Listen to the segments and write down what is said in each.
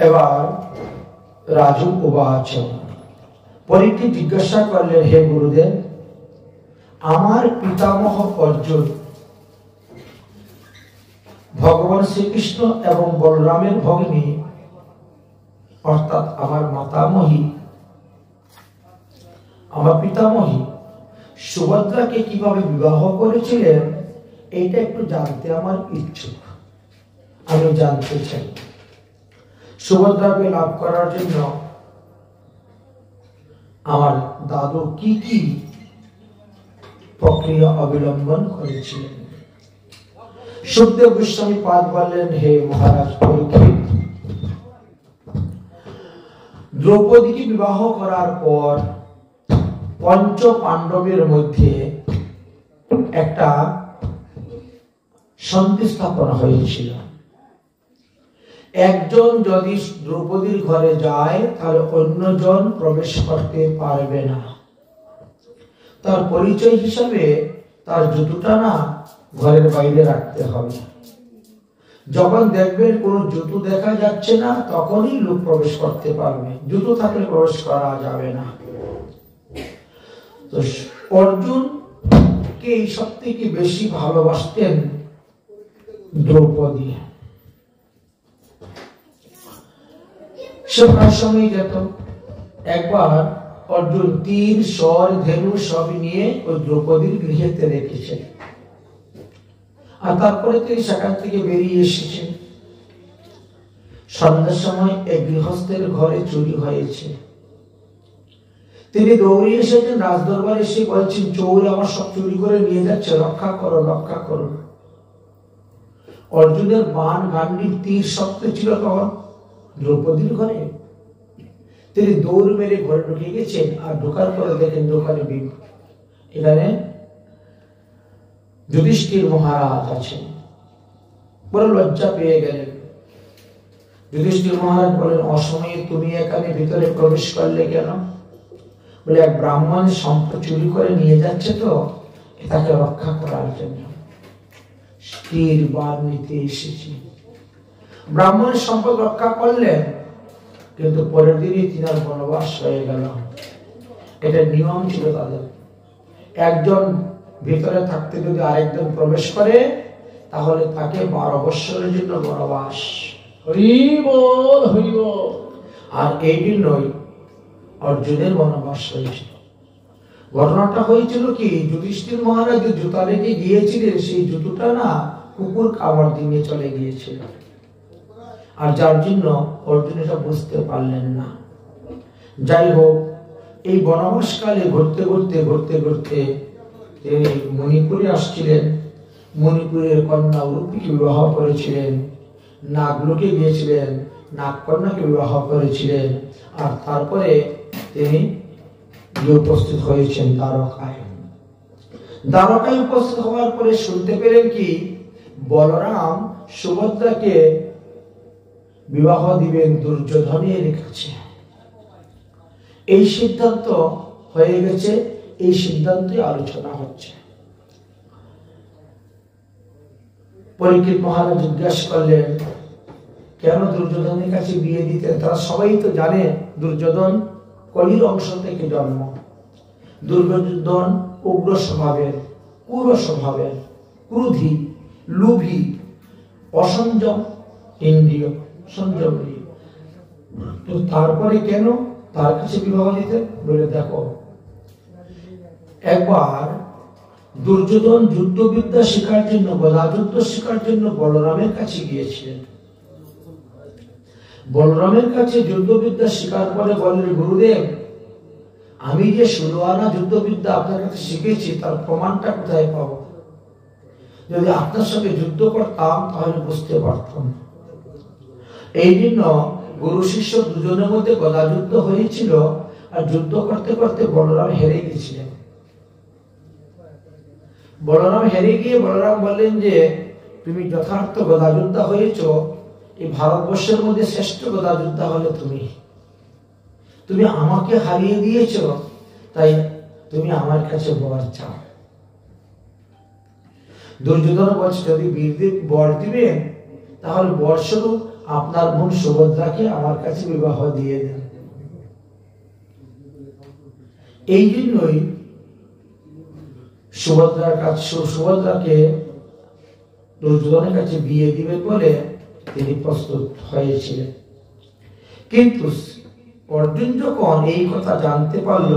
এবার রাজু উবাচ, পরীক্ষিত জিজ্ঞাসা করলেন, হে গুরুদেব, আমার পিতামহ অর্জুন ভগবান শ্রীকৃষ্ণ এবং বলরামের ভগ্নী অর্থাৎ আমার মাতামহী, আমার পিতামহী সুভদ্রাকে কিভাবে বিবাহ করেছিলেন, এটা একটু জানতে আমার ইচ্ছুক। আমি জানতে চাই সুভদ্রাকে লাভ করার জন্য আমার দাদু কি কি প্রক্রিয়া অবলম্বন করেছিলেন। সুখদেব গোস্বামী পাদ বললেন, হে মহারাজ পরীক্ষিত, দ্রৌপদীকে বিবাহ করার পর পঞ্চ পাণ্ডবের মধ্যে একটা সন্ধি স্থাপন হয়েছিল। একজন যদি দ্রৌপদীর ঘরে যায় তাহলে অন্যজন প্রবেশ করতে পারবে না। তার পরিচয় হিসাবে তার জুতোটা না ঘরের বাইরে রাখতে হবে। যখন দেখবেন কোনো জুতো দেখা যাচ্ছে না, তখনই লোক প্রবেশ করতে পারবে, জুতো থাকলে প্রবেশ করা যাবে না। তো অর্জুন কে সব থেকে বেশি ভালোবাসতেন দ্রৌপদী। সে প্রায় সময় যেত। একবার অর্জুন তীর, স্বর, ধেনু সব নিয়ে ওই দ্রৌপদীর গৃহেতে রেখেছেন, আর তারপরে তিনি সেখান থেকে বেরিয়ে এসেছেন। সন্ধ্যার সময় এক গৃহস্থের ঘরে চুরি হয়েছে। তিনি দৌড়ে এসেছেন রাজদরবারে, এসে বলছেন, চোর আমার সব চুরি করে নিয়ে যাচ্ছে, রক্ষা করো, রক্ষা করো। অর্জুনের বাণ, গান্ডীব, তীর শক্ত ছিল তখন দ্রৌপদীর ঘরে। তিনি দৌড় মেরে ঘরে ঢুকে গেছেন, আর ঢোকার পরে দেখেন দোকানে এখানে যুধিষ্ঠির মহারাজ আছেন। বড় লজ্জা পেয়ে গেলেন। যুধিষ্ঠির মহারাজ বলেন, অসময়ে তুমি এখানে ভিতরে প্রবেশ করলে কেন? বলে, এক ব্রাহ্মণ সম্পদ চুরি করে নিয়ে যাচ্ছে, তো এটাকে রক্ষা করার জন্য তীর বাণ নিতে এসেছি। ব্রাহ্মণের সম্পদ রক্ষা করলেন, কিন্তু পরের দিনই তিনার বনবাস হয়ে গেল। এটা নিয়ম ছিল তাদের। একজন ভিতরে থাকতে যদি আরেকজন প্রবেশ করে, তাহলে তাকে 12 বৎসরের জন্য বনবাস। হরি বল, হরি বল। আর এই জন্যই অর্জুনের বনবাস হয়েছিল। ঘটনাটা হয়েছিল কি, যুধিষ্ঠির মহারাজ যে জুতা রেখে গিয়েছিলেন, সেই জুতোটা না কুকুর খাবার দিয়ে চলে গিয়েছিল, আর যার জন্য অর্জুন এটা বুঝতে পারলেন না। যাই হোক, এই বনবাসকালে ঘুরতে ঘুরতে ঘুরতে ঘুরতে তিনি মণিপুরে আসছিলেন। মণিপুরের কন্যা উরুপিকে বিবাহ করেছিলেন, নাগলোকে গিয়েছিলেন, নাগকন্যাকে বিবাহ করেছিলেন, আর তারপরে তিনি উপস্থিত হয়েছেন দ্বারকায়। দ্বারকায় উপস্থিত হওয়ার পরে শুনতে পেলেন কি, বলরাম সুভদ্রাকে বিবাহ দিবেন দুর্যোধনের কাছে। এই সিদ্ধান্ত হয়ে গেছে, এই সিদ্ধান্তে আলোচনা হচ্ছে। পরীক্ষিত মহারাজ জিজ্ঞাসা করলেন, কেন দুর্যোধনের কাছে বিয়ে দিতে? তারা সবাই তো জানে দুর্যোধন কলির অংশ থেকে জন্ম। দুর্যোধন উগ্র স্বভাবের, ক্রূর স্বভাবের, ক্রোধী, লোভী, অসংযম, ইন্দ্রিয় সংযমী। তো তারপরে কেন তার কাছে বিবাহ দিতে? বলে, দেখো, একবার দুর্যোধন যুদ্ধবিদ্যা শেখার জন্য, গদাযুদ্ধ শেখার জন্য বলরামের কাছে গিয়েছিলেন। বলরামের কাছে যুদ্ধবিদ্যা শেখার পরে বললেন, গুরুদেব, আমি যে 16 আনা যুদ্ধবিদ্যা আপনার কাছে শিখেছি, তার প্রমাণটা কোথায় পাবো? যদি আপনার সঙ্গে যুদ্ধ করতাম তাহলে বুঝতে পারতাম। এই জন্য গুরু শিষ্য দুজনের মধ্যে গদাযুদ্ধ হয়েছিল, আর যুদ্ধ করতে করতে বলরাম হেরে গেছিলেন। বলরাম হেরে গিয়ে বলরাম বললেন যে, তুমি যথার্থ গদাযোদ্ধা হয়েছ, এই ভারতবর্ষের মধ্যে শ্রেষ্ঠ গদাযোদ্ধা হলে তুমি। তুমি আমাকে হারিয়ে দিয়েছ, তাই তুমি আমার কাছে বর চাও। দুর্যোধন বলছে, যদি বীরদেব বর দিবেন, তাহলে বর স্বরূপ আপনার বোন সুভদ্রাকে আমার কাছে বিবাহ দিয়ে দেন। এই জন্যই সুভদ্রাকে দুর্যোধনের কাছে বিয়ে দিবে বলে তিনি প্রস্তুত হয়েছিলেন। কিন্তু অর্জুন যখন এই কথা জানতে পারল,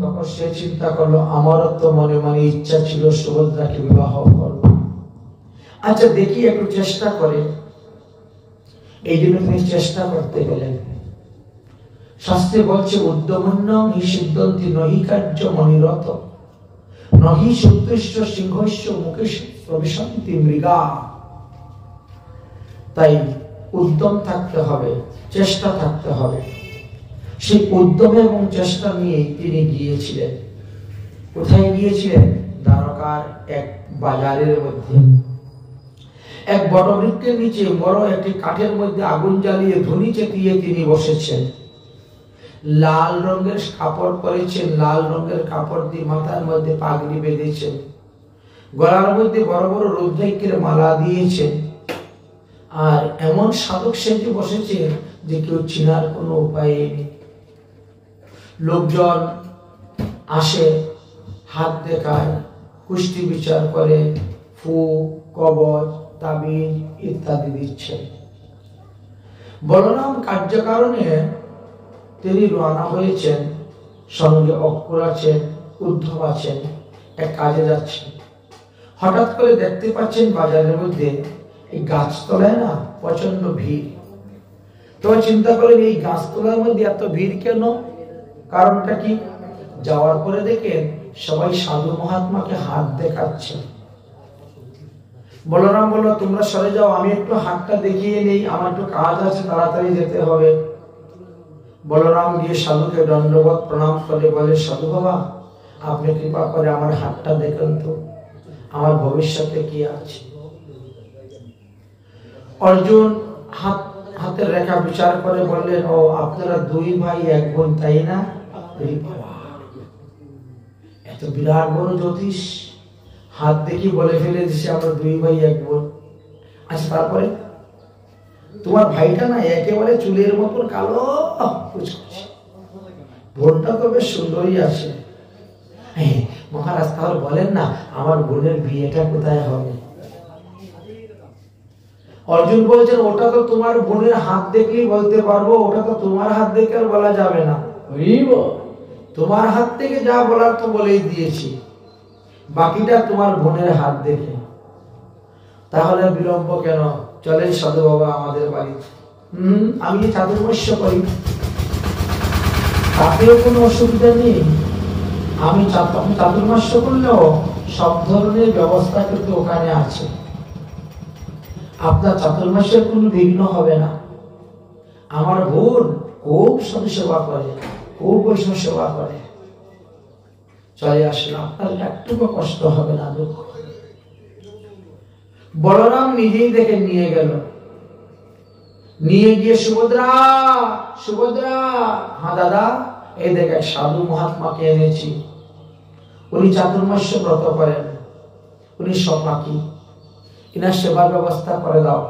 তখন সে চিন্তা করলো আমারও তো মনে মনে ইচ্ছা ছিল সুভদ্রাকে বিবাহ করব, আচ্ছা দেখি একটু চেষ্টা করে। এই জন্য তিনি চেষ্টা করতে গেলেন। শাস্ত্রে বলছে উদ্যমন্যং হি সিদ্ধন্তি নহি কার্য মনিরত নহি সত্যস্য সিংহস্য মুখে প্রবিশন্তি মৃগা। তাই উদ্যম থাকতে হবে, চেষ্টা থাকতে হবে। সেই উদ্যম এবং চেষ্টা নিয়ে তিনি গিয়েছিলেন। কোথায় গিয়েছিলেন? দ্বারকার এক বাজারের মধ্যে এক বটবৃক্ষের নিচে বড় একটি কাঠের মধ্যে আগুন জ্বালিয়ে ধুনি চেপিয়ে তিনি বসেছেন। লাল রঙের কাপড় পরেছেন, লাল রঙের কাপড় দিয়ে মাথার মধ্যে পাগড়ি বেঁধেছেন, গলার মধ্যে বড় বড় রুদ্রাক্ষের মালা দিয়েছেন, আর এমন সাধক সেজে বসেছেন যে কেউ চিনার কোনো উপায় নেই। লোকজন আসে, হাত দেখায়, কুষ্টি বিচার করে, ফু, কবচ, তাবিজ ইত্যাদি দিচ্ছেন। বলরাম কার্যকারণে তিনি রওনা হয়েছেন, সঙ্গে অক্রূর আছেন, উদ্ধব আছেন, এক কাজে যাচ্ছেন। হঠাৎ করে দেখতে পাচ্ছেন বাজারের মধ্যে এই গাছতলায় না প্রচন্ড ভিড়। তবে চিন্তা করেন এই গাছতলার মধ্যে এত ভিড় কেন, কারণটা কি? যাওয়ার পরে দেখেন সবাই সাধু মহাত্মাকে হাত দেখাচ্ছে। বলরাম বলল তোমরা সরে যাও, আমি একটু হাতটা দেখিয়ে নেই, আমার একটু কাজ আছে, তাড়াতাড়ি যেতে হবে। বলরাম গিয়ে সাধুকে দণ্ডবত প্রণাম করে বলে, সাধু বাবা আপনি কৃপা করে আমার হাতটা দেখেন তো, আমার ভবিষ্যতে কি আছে। অর্জুন হাতের রেখা বিচার করে বললেন, ও আপনারা দুই ভাই এক বোন তাই না? এত বিরাট বড় জ্যোতিষ, হাত দেখি বলে ফেলে দিছে আমরা দুই ভাই এক বোন। আচ্ছা তারপরে তোমার ভাইটা না একেবারে চুলের মতন কালো কুচকুচে, বোনটা তো বেশ সুন্দরী আছে। মহারাজ তাহলে বলেন না আমার বোনের বিয়েটা কোথায় হবে? অর্জুন বলছেন ওটা তো তোমার বোনের হাত দেখলেই বলতে পারবো, ওটা তো তোমার হাত দেখে আর বলা যাবে না। তোমার হাত থেকে যা বলার তো বলেই দিয়েছি, বাকিটা তোমার বোনের হাত দেখে। তাহলে বিলম্ব কেন, চলেন সাধু বাবা আমাদের বাড়ি। আমি চাতুর্মাস্য করি, তাতেও কোনো অসুবিধা নেই। আমি চাতুর্মাস্য করলেও সব ধরনের ব্যবস্থা কিন্তু ওখানে আছে, আপনার চাতুর্মাস্যের কোনো বিঘ্ন হবে না। আমার বোন খুব সাধু সেবা করে, খুব বৈষ্ণব সেবা করে। চলে আসলে আপনার একটুকু কষ্ট হবে না, দুঃখ। বলরাম নিজেই দেখে নিয়ে গেল, নিয়ে গিয়ে সুভদ্রা সুভদ্রা, হ্যাঁ দাদা এই দেখে সাধু মহাত্মাকে এনেছি, উনি চাতুর্মাস্য ব্রত করেন, উনি সপাকি, ইনার সেবার ব্যবস্থা করে দাও,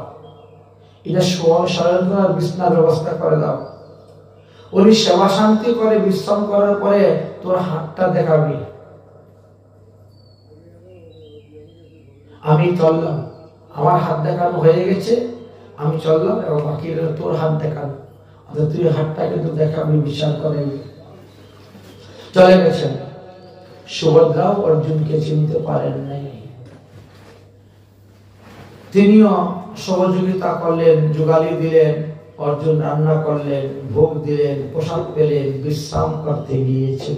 এটা শয়ন করার বিছনার ব্যবস্থা করে দাও। উনি সেবা শান্তি করে বিশ্রাম করার পরে তোর হাতটা দেখাবি। আমি চললাম, আমার হাত দেখানো হয়ে গেছে, আমি চললাম, এবং বাকি তোর হাত দেখানো, তুই হাতটা কিন্তু দেখাবি, বিচার করে। চলে গেছেন। সুভদ্রাও অর্জুনকে চিনতে পারেন নাই, তিনিও সহযোগিতা করলেন, যোগালি দিলেন, অর্জুন রান্না করলেন, ভোগ দিলেন, প্রসাদ পেলেন, বিশ্রাম করতে গিয়েছেন।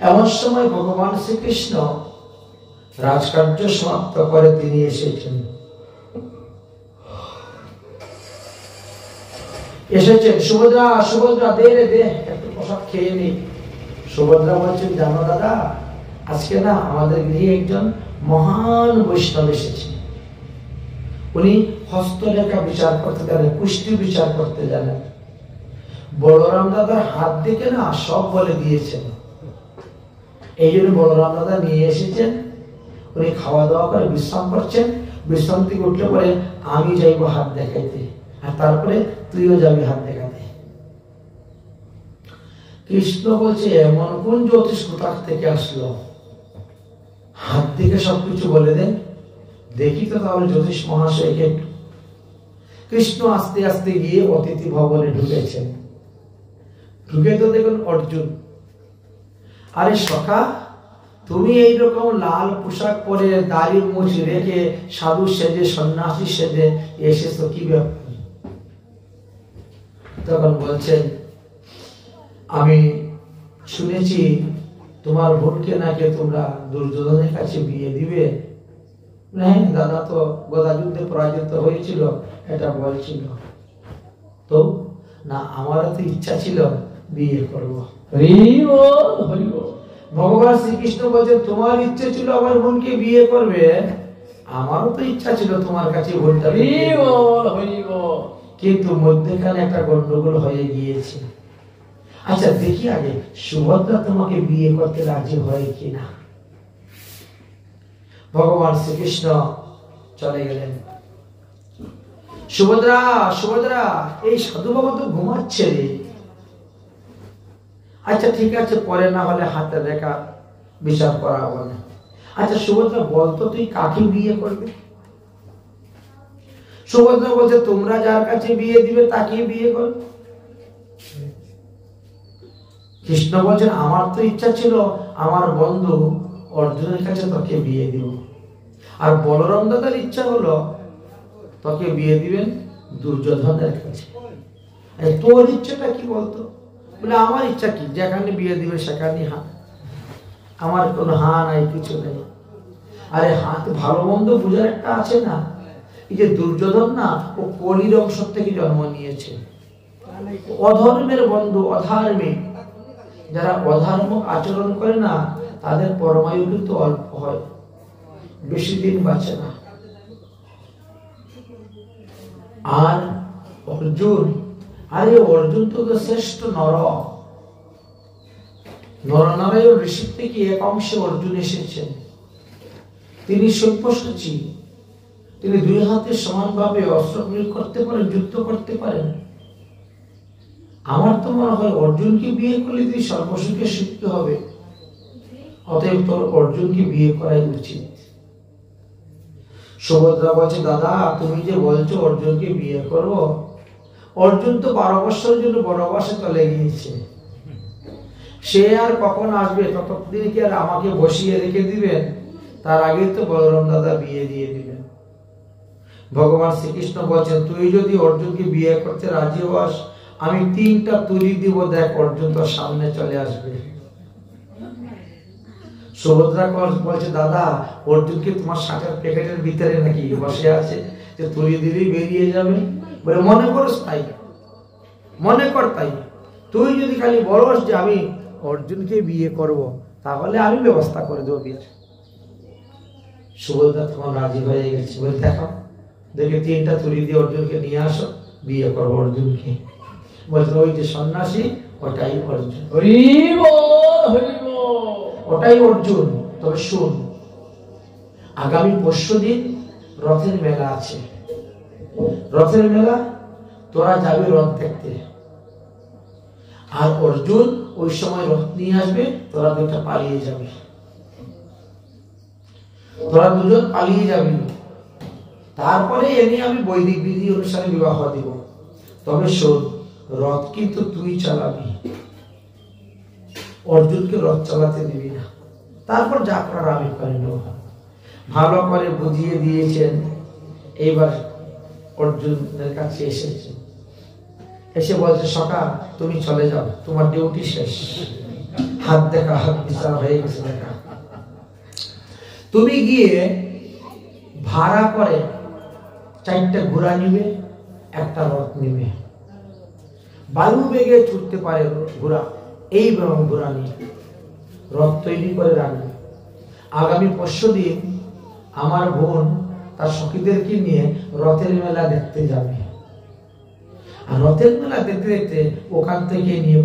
এমন সময় ভগবান শ্রীকৃষ্ণ রাজকার্য সমাপ্ত করে তিনি এসেছেন। সুভদ্রা সুভদ্রা দে রে দে, একটু প্রসাদ খেয়ে নি। সুভদ্রা বলছেন, জানো দাদা আজকে না আমাদের গৃহে একজন মহান বৈষ্ণব এসেছে, উনি হস্তরেখা বিচার করতে জানেন, কুষ্টি বিচার করতে জানেন। বলরাম দাদার হাত দেখে না সব বলে দিয়েছেন। এই জন্য বলরাম দাদা নিয়ে এসেছেন, উনি খাওয়া দাওয়া করে বিশ্রাম করছেন, বিশ্রাম থেকে উঠলে পরে আমি যাইবো হাত দেখাইতে, আর তারপরে তুইও যাবি হাত দেখাতে। কৃষ্ণ বলছে এমন কোন জ্যোতিষ কোথার থেকে আসলো, হাত থেকে সবকিছু বলে দেন, দেখি তো তাহলে জ্যোতিষ মহাশয়কে। কৃষ্ণ আস্তে আস্তে গিয়ে অতিথি ভবনে ঢুকেছেন। ঢুকে তো দেখুন অর্জুন। আরে সখা, তুমি এইরকম লাল পোশাক পরে দাড়ি মুছ রেখে সাধু সেজে সন্ন্যাসী সেজে এসেছো, কি ব্যাপার? তখন বলছেন আমি শুনেছি তোমার বোনকে নাকি তোমরা দুর্যোধনের কাছে বিয়ে দিবে। হ্যাঁ দাদা, তো গদা যুদ্ধে পরাজিত হয়েছিল এটা বলছিল তো, না আমারও তো ইচ্ছা ছিল বিয়ে করবো। ভগবান শ্রীকৃষ্ণ বলছেন তোমার ইচ্ছে ছিল আমার বোনকে বিয়ে করবে, আমারও তো ইচ্ছা ছিল তোমার কাছে বোনটা, কিন্তু মধ্যখানে একটা গন্ডগোল হয়ে গিয়েছে। আচ্ছা দেখি আগে সুভদ্রা তোমাকে বিয়ে করতে রাজি হয় কিনা। ভগবান শ্রীকৃষ্ণ চলে গেলেন। সুভদ্রা, সুভদ্রা, এই সাধু বাবা তো ঘুমাচ্ছে রে। আচ্ছা ঠিক আছে, পরে না হলে হাতে রেখা বিচার করা হবে না। আচ্ছা সুভদ্রা বলতো তুই কাকে বিয়ে করবি? সুভদ্রা বলছে তোমরা যার কাছে বিয়ে দিবে তাকে বিয়ে কর। কৃষ্ণ বলছেন আমার তো ইচ্ছা ছিল আমার বন্ধু অর্জুনের কাছে তোকে বিয়ে দিব, আর বলরাম দাদার ইচ্ছা হলো তোকে বিয়ে দিবেন দুর্যোধনের কাছে। তোর ইচ্ছাটা কি বলতো? বলে আমার ইচ্ছা কি, যেখানে বিয়ে দিবে সেখানে হা, আমার কোনো হা নাই, কিছু নেই। আরে হাত ভালো মন্দ বুঝার একটা আছে না। এই যে দুর্যোধন না, ও কলির অংশ থেকে জন্ম নিয়েছে, অধর্মের বন্ধু, অধার্মিক। যারা অধর্ম আচরণ করে না তাদের পরমায়ু কিন্তু অল্প হয়, বেশি দিন বাঁচে না। আর অর্জুন, আরে অর্জুন তো শ্রেষ্ঠ নর, নরনারায়ণ ঋষি থেকে এক অংশে অর্জুন এসেছেন। তিনি সব্যসাচী, তিনি দুই হাতে সমানভাবে অস্ত্র প্রয়োগ করতে পারেন, যুদ্ধ করতে পারেন। আমার তো মনে হয় অর্জুনকে বিয়ে করলে তুই সর্বসুখে সুখী হবে, অতএব তোর অর্জুনকে বিয়ে করাই উচিত। সুভদ্রা বলছে দাদা তুমি যে বলছো অর্জুনকে বিয়ে করবো, অর্জুন তো 12 বছরের জন্য বনবাসে চলে গিয়েছে, সে আর কখন আসবে? ততদিন কি আর আমাকে বসিয়ে রেখে দিবেন? তার আগে তো বলরাম দাদা বিয়ে দিয়ে দিবেন। ভগবান শ্রীকৃষ্ণ বলছেন তুই যদি অর্জুনকে বিয়ে করতে রাজি হস, আমি 3টা তুলি দিব, দেখ অর্জুন তোর সামনে চলে আসবে। সুভদ্রা বলছে দাদা অর্জুনকে তোমার শাকের প্যাকেটের ভিতরে নাকি বসে আছে, যে তুলি দিলেই বেরিয়ে যাবে? বলে মনে করস তাই, মনে কর তাই, তুই যদি খালি বলস যে আমি অর্জুনকে বিয়ে করব, তাহলে আমি ব্যবস্থা করে দেবো বিয়ের। সুভদ্রা তখন রাজি হয়ে গেছে, বলে দেখো দেখে 3টা তুলি দিয়ে অর্জুনকে নিয়ে আসো, বিয়ে করবো অর্জুনকে। বলছে ওই যে সন্ন্যাসী ওটাই অর্জুন, ওটাই অর্জুন। তবে শুন, আগামী পরশুদিন রথের মেলা আছে, রথের মেলা তোরা যাবি রথ দেখতে, আর অর্জুন ওই সময় রথ নিয়ে আসবে, তোরা দুটা পালিয়ে যাবি, তোরা দুজন পালিয়ে যাবি। তারপরে এনে আমি বৈদিক বিধি অনুসারে বিবাহ দিব। তবে শোন, রথ কিন্তু তুই চালাবি, অর্জুনকে রথ চালাতে দিবি না। তারপর যা করার আমি করে নেব। ভালো করে বুঝিয়ে দিয়েছেন। এইবার অর্জুনের কাছে এসেছেন, এসে বলছে সখা তুমি চলে যাও, তোমার ডিউটি শেষ, হাত দেখা হাত বিচার হয়ে গেছে দেখা। তুমি গিয়ে ভাড়া করে 4টা ঘোড়া নিবে, একটা রথ নিবে, বায়ু বেগে ছুটতে পারে ঘোড়া, এই বরং ঘোড়া নিয়ে রথ তৈরি করে রাখবে। আগামী পরশুদিন আমার বোন তার সখীদেরকে নিয়ে রথের মেলা দেখতে যাবে, আর রথের মেলা দেখতে দেখতে ওখান থেকে নিয়ে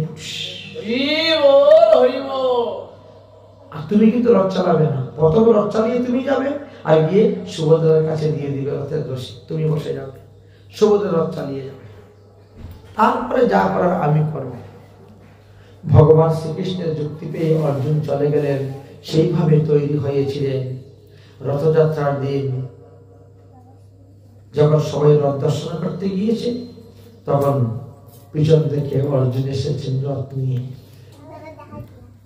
আর তুমি কিন্তু রথ চালাবে না, প্রথমে রথ চালিয়ে তুমি যাবে, আর গিয়ে সুভদ্রার কাছে দিয়ে দিবে রথের রশি, তুমি বসে যাবে, সুভদ্রা রথ চালিয়ে যাবে, তারপরে যা করার আমি করব। ভগবান শ্রীকৃষ্ণের যুক্তি পেয়ে অর্জুন চলে গেলেন। সেইভাবে তৈরি হয়েছিলেন। রথযাত্রার দিন যখন সবাই রথ দর্শন করতে গিয়েছে, তখন পিছন থেকে অর্জুন এসেছেন রথ নিয়ে,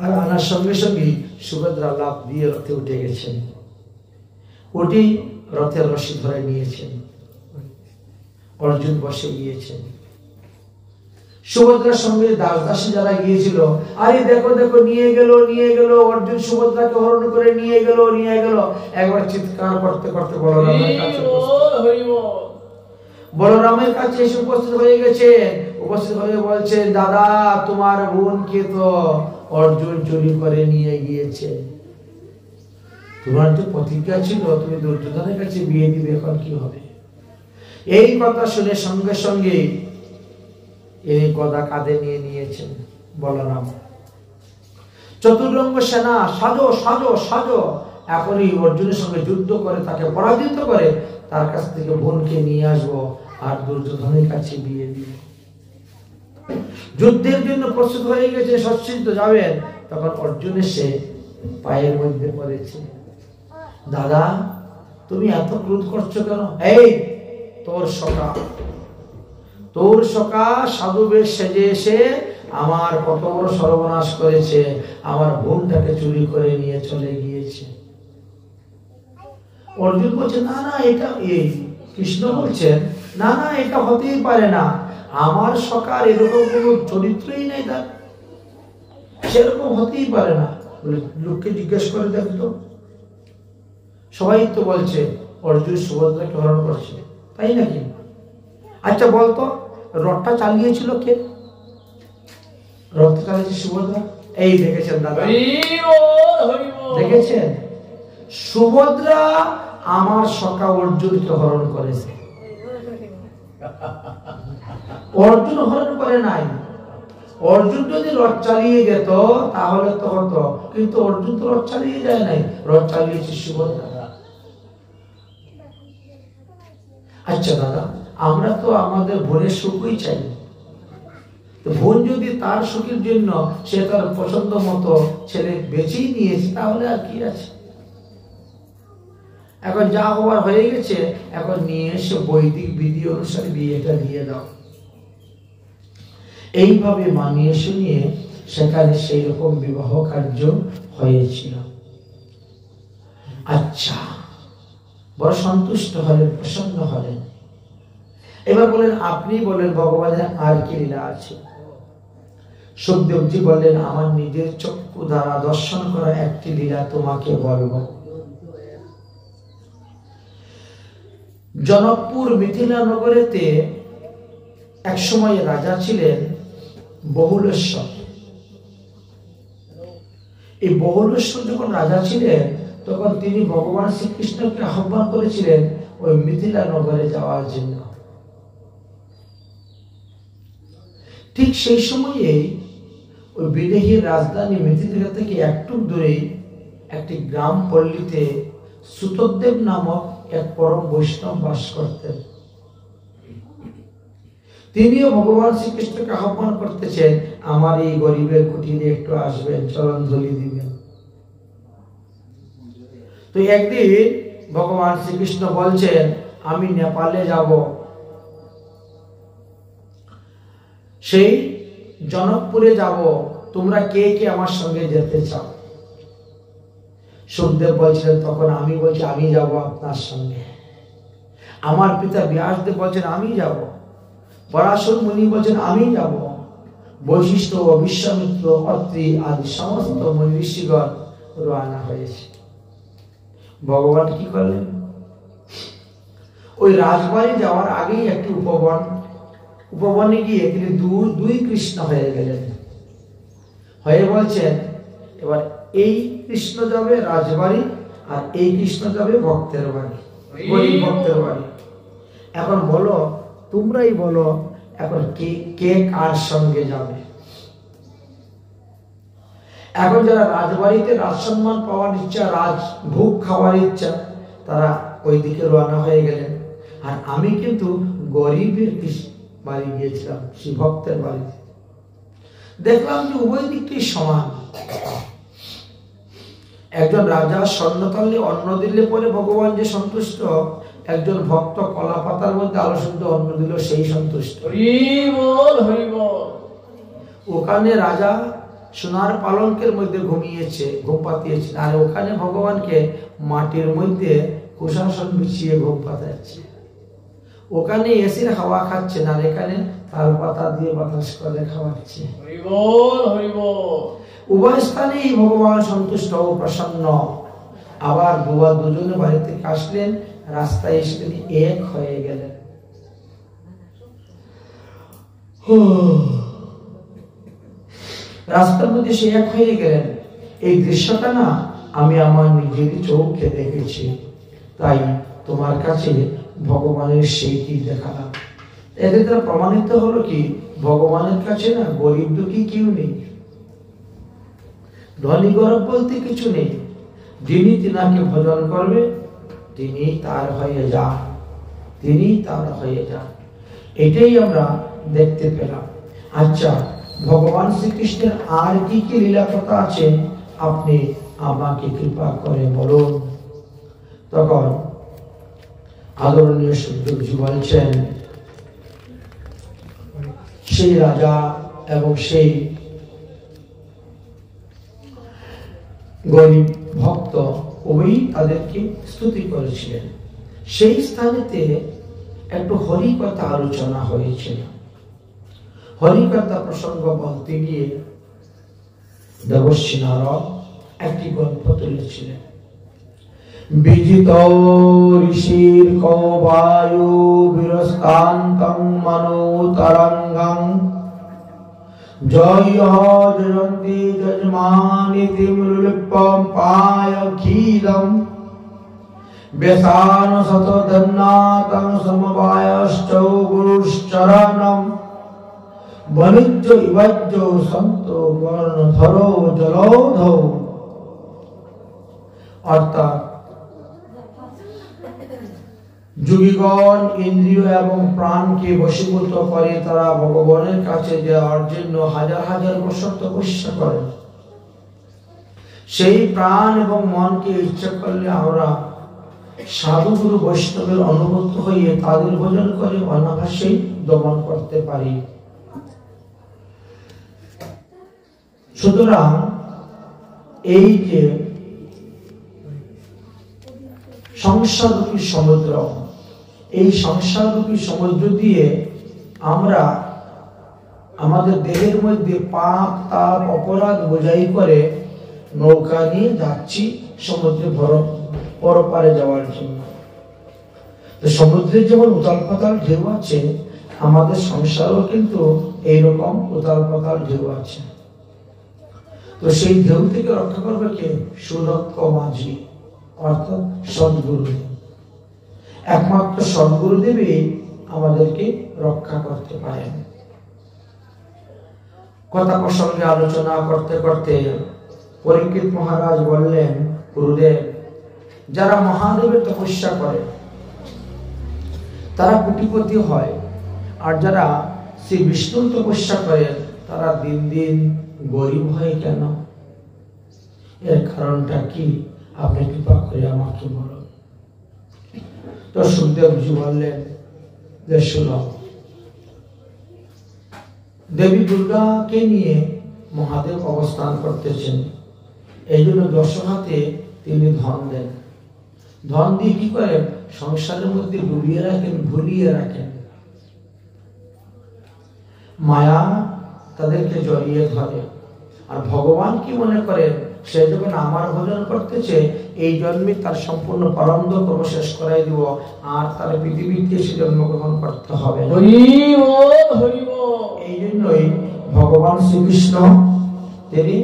আর আনার সঙ্গে সঙ্গে সুভদ্রা লাফ দিয়ে রথে উঠে গেছেন, উঠেই রথের রশি ধরে নিয়েছেন, অর্জুন বসে গিয়েছেন। সুভদ্রার সঙ্গে দাস দাসী যারা গিয়েছিল, আরে দেখো দেখো নিয়ে গেল, অর্জুন সুভদ্রাকে হরণ করে নিয়ে গেল। একবার চিৎকার করতে করতে বলরামের কাছে এসে উপস্থিত হয়ে গেছেন। উপস্থিত হয়ে বলছেন, দাদা তোমার বোনকে তো অর্জুন চুরি করে নিয়ে গিয়েছে, তোমার তো প্রতিজ্ঞা ছিল তুমি দুর্যোধনের কাছে বিয়ে দিবে, এখন কি হবে? এই কথা শুনে সঙ্গে সঙ্গে এই গদা কাঁধে নিয়ে নিয়েছেন বলরাম। চতুরঙ্গ সেনা, সাজো সাজো সাজো, এখনই অর্জুনের সঙ্গে যুদ্ধ করে তাকে পরাজিত করে তার কাছ থেকে বোনকে নিয়ে আসবো আর দুর্যোধনের কাছে বিয়ে দিব। যুদ্ধের জন্য প্রস্তুত হয়ে গেছে, সচ্ছিদ্ধ যাবেন, তখন অর্জুন এসে পায়ের মধ্যে পড়েছে। দাদা তুমি এত ক্রোধ করছো কেন? এই তোর সখা সাধু বেশ সেজে এসে আমার কত বড় সর্বনাশ করেছে, আমার বোনটাকে চুরি করে নিয়ে চলে গিয়েছে। অর্জুন বলছে, না না এটা, এই কৃষ্ণ বলছেন, না না এটা হতেই পারে না, আমার সখার এরকম কোন চরিত্রই নেই, তার সেরকম হতেই পারে না। লোককে জিজ্ঞেস করে দেখতো, সবাই তো বলছে অর্জুন সুভদ্রাকে হরণ করছে, তাই নাকি? আচ্ছা বলতো রথটা চালিয়েছিল কে? রথটা চালিয়েছে সুভদ্রা। এই দেখেছেন দাদা, দেখেছেন সুভদ্রা আমার সখা অর্জুনকে হরণ করেছে, অর্জুন হরণ করে নাই। অর্জুন যদি রথ চালিয়ে যেত তাহলে তো হতো, কিন্তু অর্জুন তো রথ চালিয়ে যায় নাই, রথ চালিয়েছে সুভদ্রা। আচ্ছা দাদা, আমরা তো আমাদের বোনের সুখই চাই, তো বোন যদি তার সুখের জন্য সে তার পছন্দ মতো ছেলে বেছেই নিয়েছে, তাহলে আর কি আছে? এখন যা হওয়ার হয়ে গেছে, এখন নিয়ে এসে বৈদিক বিধি অনুসারে বিয়েটা দিয়ে দাও। এইভাবে মানিয়ে শুনিয়ে সেখানে সেই রকম বিবাহ কার্য হয়েছিল। আচ্ছা, বড় সন্তুষ্ট হলেন, প্রসন্ন হলেন। এবার বলেন, আপনি বলেন ভগবানের আর কি লীলা আছে? সুখদেবজি বলেন, আমার নিজের চক্ষু দ্বারা দর্শন করা একটি লীলা তোমাকে বলবো। জনকপুর মিথিলা নগরেতে এক সময় রাজা ছিলেন বহুলেশ্বর। এই বহুলেশ্বর যখন রাজা ছিলেন, তখন তিনি ভগবান শ্রীকৃষ্ণকে আহ্বান করেছিলেন ওই মিথিলা নগরে যাওয়ার জন্য। ঠিক সেই সময়ে ওই বিদেহীর রাজধানী মিথিলা থেকে একটু দূরে একটি গ্রাম পল্লীতে সুতদেব নামক এক পরম বৈষ্ণব বাস করতেন। তিনিও ভগবান শ্রীকৃষ্ণকে আহ্বান করতেছেন, আমার এই গরিবের কুটিরে একটু আসবেন, চরণধুলি দিবেন। তো একদিন ভগবান শ্রীকৃষ্ণ বলছেন, আমি নেপালে যাব, সেই জনকপুরে যাব, তোমরা কে কে আমার সঙ্গে যেতে চাও? সুখদেব বলছিলেন, তখন আমি বলছি আমি যাব আপনার সঙ্গে। আমার পিতা ব্যাসদেব বলছেন আমি যাব, পরাশর মুনি বলছেন আমি যাব, বৈশিষ্ট্য ও বিশ্বামিত্র অত্রি আদি সমস্ত মুনি ঋষিগণ রওনা হয়েছে। ভগবান কি করলেন? ওই রাজবাড়ি যাওয়ার আগেই একটি উপবনে গিয়ে তিনি দুই কৃষ্ণ হয়ে গেলেন। হয়ে বলছেন, এবার এই কৃষ্ণ যাবে রাজবাড়ি আর এই কৃষ্ণ যাবে ভক্তের বাড়ি, গরিব ভক্তের বাড়ি। এখন বলো, তোমরাই বলো, এখন কে কার সঙ্গে যাবে? এখন যারা রাজবাড়িতে রাজ সম্মান পাওয়ার ইচ্ছা, রাজ ভোগ খাওয়ার ইচ্ছা, তারা ওইদিকে রওনা হয়ে গেলেন। আর আমি কিন্তু গরিবের বাড়ি গিয়েছিলাম, সেই ভক্তের বাড়িতে। দেখলাম যে উভয় দিকটাই সমান। একজন রাজা স্বর্ণতালে অন্ন দিলে পরে ভগবান যে সন্তুষ্ট, একজন ভক্ত কলা পাতার মধ্যে আলো শুদ্ধ অন্ন দিল সেই সন্তুষ্ট। ওখানে রাজা সোনার পালঙ্কের মধ্যে ঘুমিয়েছে, ঘুম পাতিয়েছে, আর ওখানে ভগবানকে মাটির মধ্যে কুশাসন বিছিয়ে ঘুম পাতাচ্ছে। ওখানে এসির হাওয়া খাচ্ছে, আর এখানে তাল পাতা দিয়ে বাতাস করে খাওয়াচ্ছে। উভয় স্থানেই ভগবান সন্তুষ্ট ও প্রসন্ন। আবার দুজনে বাড়ি থেকে আসলেন, রাস্তায় এসে তিনি এক হয়ে গেলেন। রাস্তার মধ্যে সে এক হয়ে গেলেন। এই দৃশ্যটা না আমি আমার নিজের চোখে দেখেছি, তাই তোমার কাছে ভগবানের সেইটি দেখালাম। এদের দ্বারা প্রমাণিত হলো কি, ভগবানের কাছে না গরিব দুঃখী কেউ নেই, ধনী গরিব বলতে কিছু নেই। যিনি তিনাকে ভজন করবে তিনি তার হয়ে যান, তিনি তার হয়ে যান। এটাই আমরা দেখতে পেলাম। আচ্ছা, ভগবান শ্রীকৃষ্ণের আর কি কি লীলা কথা আছে আপনি আমাকে কৃপা করে বলুন। তখন আদরণীয় সুখদেবজি বলছেন, সেই রাজা এবং সেই গরিব ভক্ত উভয়ই তাদেরকে স্তুতি করেছিলেন। সেই স্থানেতে একটু হরিকথা আলোচনা হয়েছিল। হরিকথা প্রসঙ্গ বলতে গিয়ে দেবর্ষি নারদ একটি গল্প তুলেছিলেন। বিজিত ঋষির কবায়ু বিরস্তান্তং মনোতরঙ্গং জয় জয়ন্তি যজমানিতি মৃলিপম পায়খীদম বেসান শতধন্নাতং সমবায়শ্চৌ গুরুশ্চরণম বনিজ্য ইবাজ্য সন্ত বর্ণধর জলৌধ। অর্থাৎ যোগীগণ ইন্দ্রিয় এবং প্রাণকে বশীভূত করে তারা ভগবানের কাছে যাওয়ার জন্য হাজার হাজার বছর তপস্যা করে। সেই প্রাণ এবং মনকে ইচ্ছা করলে আমরা সাধু গুরু বৈষ্ণবের অনুগত হয়ে তাদের ভজন করে অনাভাসেই দমন করতে পারি। সুতরাং এই যে সংসাররূপী সমুদ্র, এই সংসাররূপী সমুদ্র দিয়ে আমরা আমাদের দেহের মধ্যে পাপ তাপ অপরাধ বোঝাই করে নৌকা নিয়ে যাচ্ছি সমুদ্রে পরপারে যাওয়ার জন্য। তো সমুদ্রে যেমন উতাল পাতাল ঢেউ আছে, আমাদের সংসারও কিন্তু এইরকম উতাল পাতাল ঢেউ আছে। তো সেই ঢেউ থেকে রক্ষা করবে কে? সুদক্ষ মাঝি, অর্থাৎ সদ্গুরুদেব। একমাত্র সদ্গুরুদেবই আমাদেরকে রক্ষা করতে পারেন। কথা প্রসঙ্গে আলোচনা করতে করতে পরীক্ষিত মহারাজ বললেন, গুরুদেব, যারা মহাদেবের তপস্যা করে তারা কোটিপতি হয়, আর যারা শ্রী বিষ্ণুর তপস্যা করে তারা দিন দিন গরিব হয় কেন? এর কারণটা কি? আপনি কৃপা করে আমাকে বলুন। তো সুখদেবজি বললেন যে, শুনো, দেবী দুর্গাকে নিয়ে মহাদেব অবস্থান করতেছেন, এই জন্য দশহাতে তিনি ধন দেন। ধন দিয়ে কি করেন? সংসারের মধ্যে ডুবিয়ে রাখেন, ভুলিয়ে রাখেন। মায়া তাদেরকে জড়িয়ে ধরে। আর ভগবান কি মনে করেন? সে যখন আমার ভজন করতেছে, এই জন্মে তার সম্পূর্ণ প্রারব্ধ কর্ম শেষ করাই দিব, আর তার পৃথিবীতে সে জন্মগ্রহণ করতে হবে। এই জন্যই ভগবান শ্রীকৃষ্ণ তিনি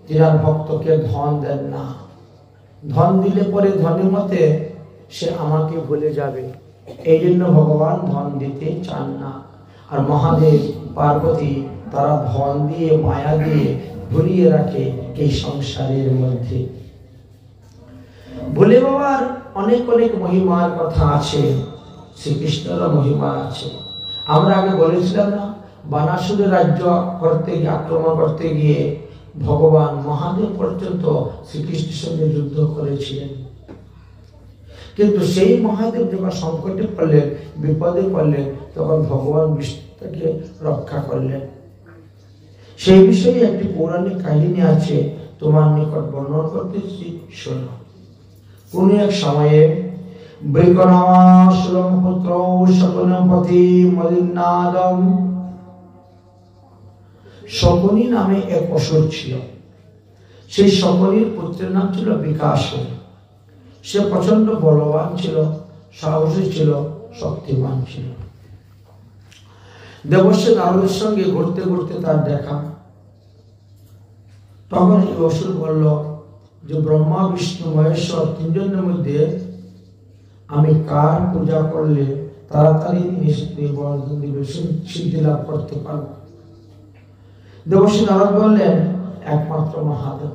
যার ভক্তকে ধন দেন না। ধন দিলে পরে ধনের মতে সে আমাকে ভুলে যাবে, এই জন্য ভগবান ধন দিতে চান না। আর মহাদেব পার্বতী তারা ধন দিয়ে মায়া দিয়ে ভুলিয়ে রাখে এই সংসারের মধ্যে। ভোলে বাবার অনেক অনেক মহিমার কথা আছে, শ্রীকৃষ্ণের মহিমা আছে। আমরা আগে বলেছিলাম না, বানাসুরের রাজ্য করতে গিয়ে, আক্রমণ করতে গিয়ে ভগবান মহাদেব পর্যন্ত শ্রীকৃষ্ণের সঙ্গে যুদ্ধ করেছিলেন। কিন্তু সেই মহাদেব যখন সংকটে পড়লেন, বিপদে পড়লেন, তখন ভগবান বিষ্ণু তাকে রক্ষা করলেন। সেই বিষয়ে একটি পৌরাণিক কাহিনী আছে, তোমার নিকট বর্ণনা করতেছি, শোনো। কোন এক সময়ে বৃকনামাসুরম পুত্র শকুনপতি মদিন্নাদম, শকুনি নামে এক অসুর ছিল। সেই শকুনির পুত্রের নাম ছিল বিকাশন। সে প্রচন্ড বলবান ছিল, সাহসী ছিল, শক্তিমান ছিল। দেবশ্রী নারদের সঙ্গে ঘুরতে ঘুরতে তার দেখা। তখন এই অসুর বলল যে ব্রহ্মা বিষ্ণু মহেশ্বর তিনজনের মধ্যে আমি কার পূজা করলে তাড়াতাড়ি সিদ্ধি লাভ করতে পারব? দেবশ্রী নারদ বললেন, একমাত্র মহাদেব,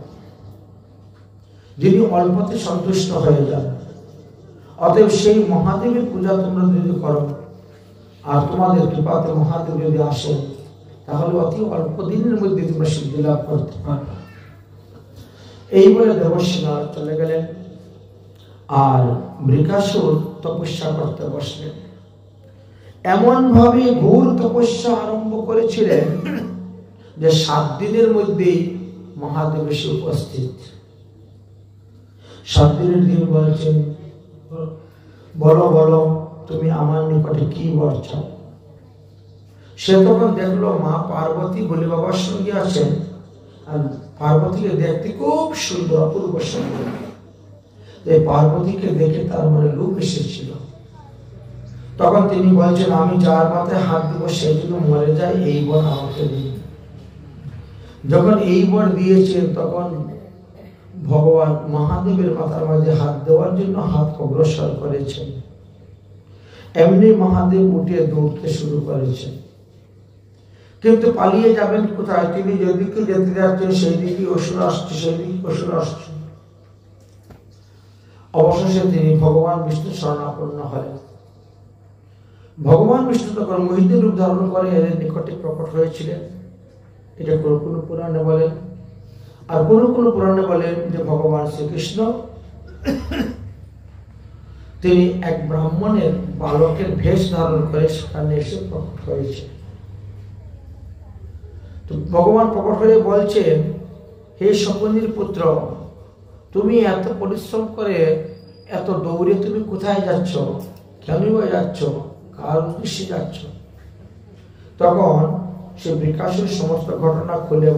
যিনি অল্পতে সন্তুষ্ট হয়ে যান। অতএব সেই মহাদেবের পূজা তোমরা যদি করো, আর তোমাদের কৃপাতে মহাদেব যদি আসেন, তাহলে অতি অল্প দিনের মধ্যে তোমরা সিদ্ধি লাভ করতে পারবে। এই বলে দেবশ্রী নারদ চলে গেলেন, আর বৃকাসুর তপস্যা করতে বসলেন। এমন ভাবে ঘোর তপস্যা আরম্ভ করেছিলেন যে 7 দিনের মধ্যেই মহাদেব এসে উপস্থিত। 7 দিনের দিন বলছেন, বলো বলো তুমি আমার নিকটে কি বর চাও? সে তখন দেখলো মা পার্বতী ভোলে বাবার সঙ্গে আছেন, আর পার্বতীকে দেখতে খুব সুন্দর, অপূর্ব সুন্দর। এই পার্বতীকে দেখে তার মনে লোভ এসেছিল। তখন তিনি বলছেন, আমি যার মাথায় হাত দিব সে যদি মরে যায়, এই বর আমাকে দিন। যখন এই বর দিয়েছেন, তখন ভগবান মহাদেবের মাথার মাঝে হাত দেওয়ার জন্য হাত অগ্রসর করেছেন। এমনি মহাদেব উঠে দৌড়তে শুরু করেছেন। কিন্তু পালিয়ে যাবেন কোথায়? তিনি যেদিকে যেতে যাচ্ছেন সেই দিকে অসুর আসছে, সেই দিকে অসুর আসছে। অবশেষে তিনি ভগবান বিষ্ণু শরণাপন্ন হলেন। ভগবান বিষ্ণু তখন মহিষের রূপ ধারণ করে এদের নিকটে প্রকট হয়েছিলেন। এটা কোনো কোনো পুরাণে বলেন, আর কোনো কোনো পুরাণে বলেন যে ভগবান শ্রীকৃষ্ণ তিনি এক ব্রাহ্মণের বালকের ভেষ ধারণ করে সেখানে এসে প্রকট হয়েছে। তো ভগবান প্রকট হয়ে বলছেন, হে শকুনির পুত্র, তুমি এত পরিশ্রম করে এত দৌড়ে তুমি কোথায় যাচ্ছ? কেনই যাচ্ছ? কার উদ্দেশ্যে যাচ্ছ? তখন সে বিকাশের সমস্ত ঘটনা খুলে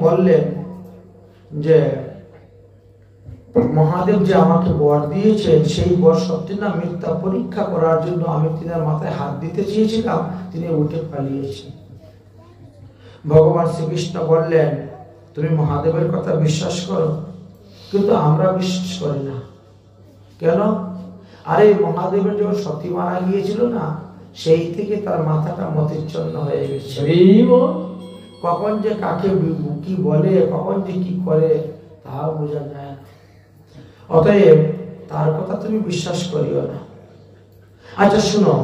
বললেন যে মহাদেব যে আমাকে বর দিয়েছেন, সেই বর সত্যি না মিথ্যা পরীক্ষা করার জন্য আমি তিনার মাথায় হাত দিতে চেয়েছিলাম, তিনি উঠে পালিয়েছেন। ভগবান শ্রীকৃষ্ণ বললেন, তুমি মহাদেবের কথা বিশ্বাস করো? কিন্তু আমরা বিশ্বাস করি না। কেন? আরে মহাদেবের যখন সতী মারা গিয়েছিল না, সেই থেকে তার মাথাটা মতিচ্ছন্ন হয়ে গেছে। কখন যে কাকে কি বলে, কখন যে কি করে, তাও বোঝা যায় না। অতএব তার কথা তুমি বিশ্বাস করিও না। আচ্ছা শুনো,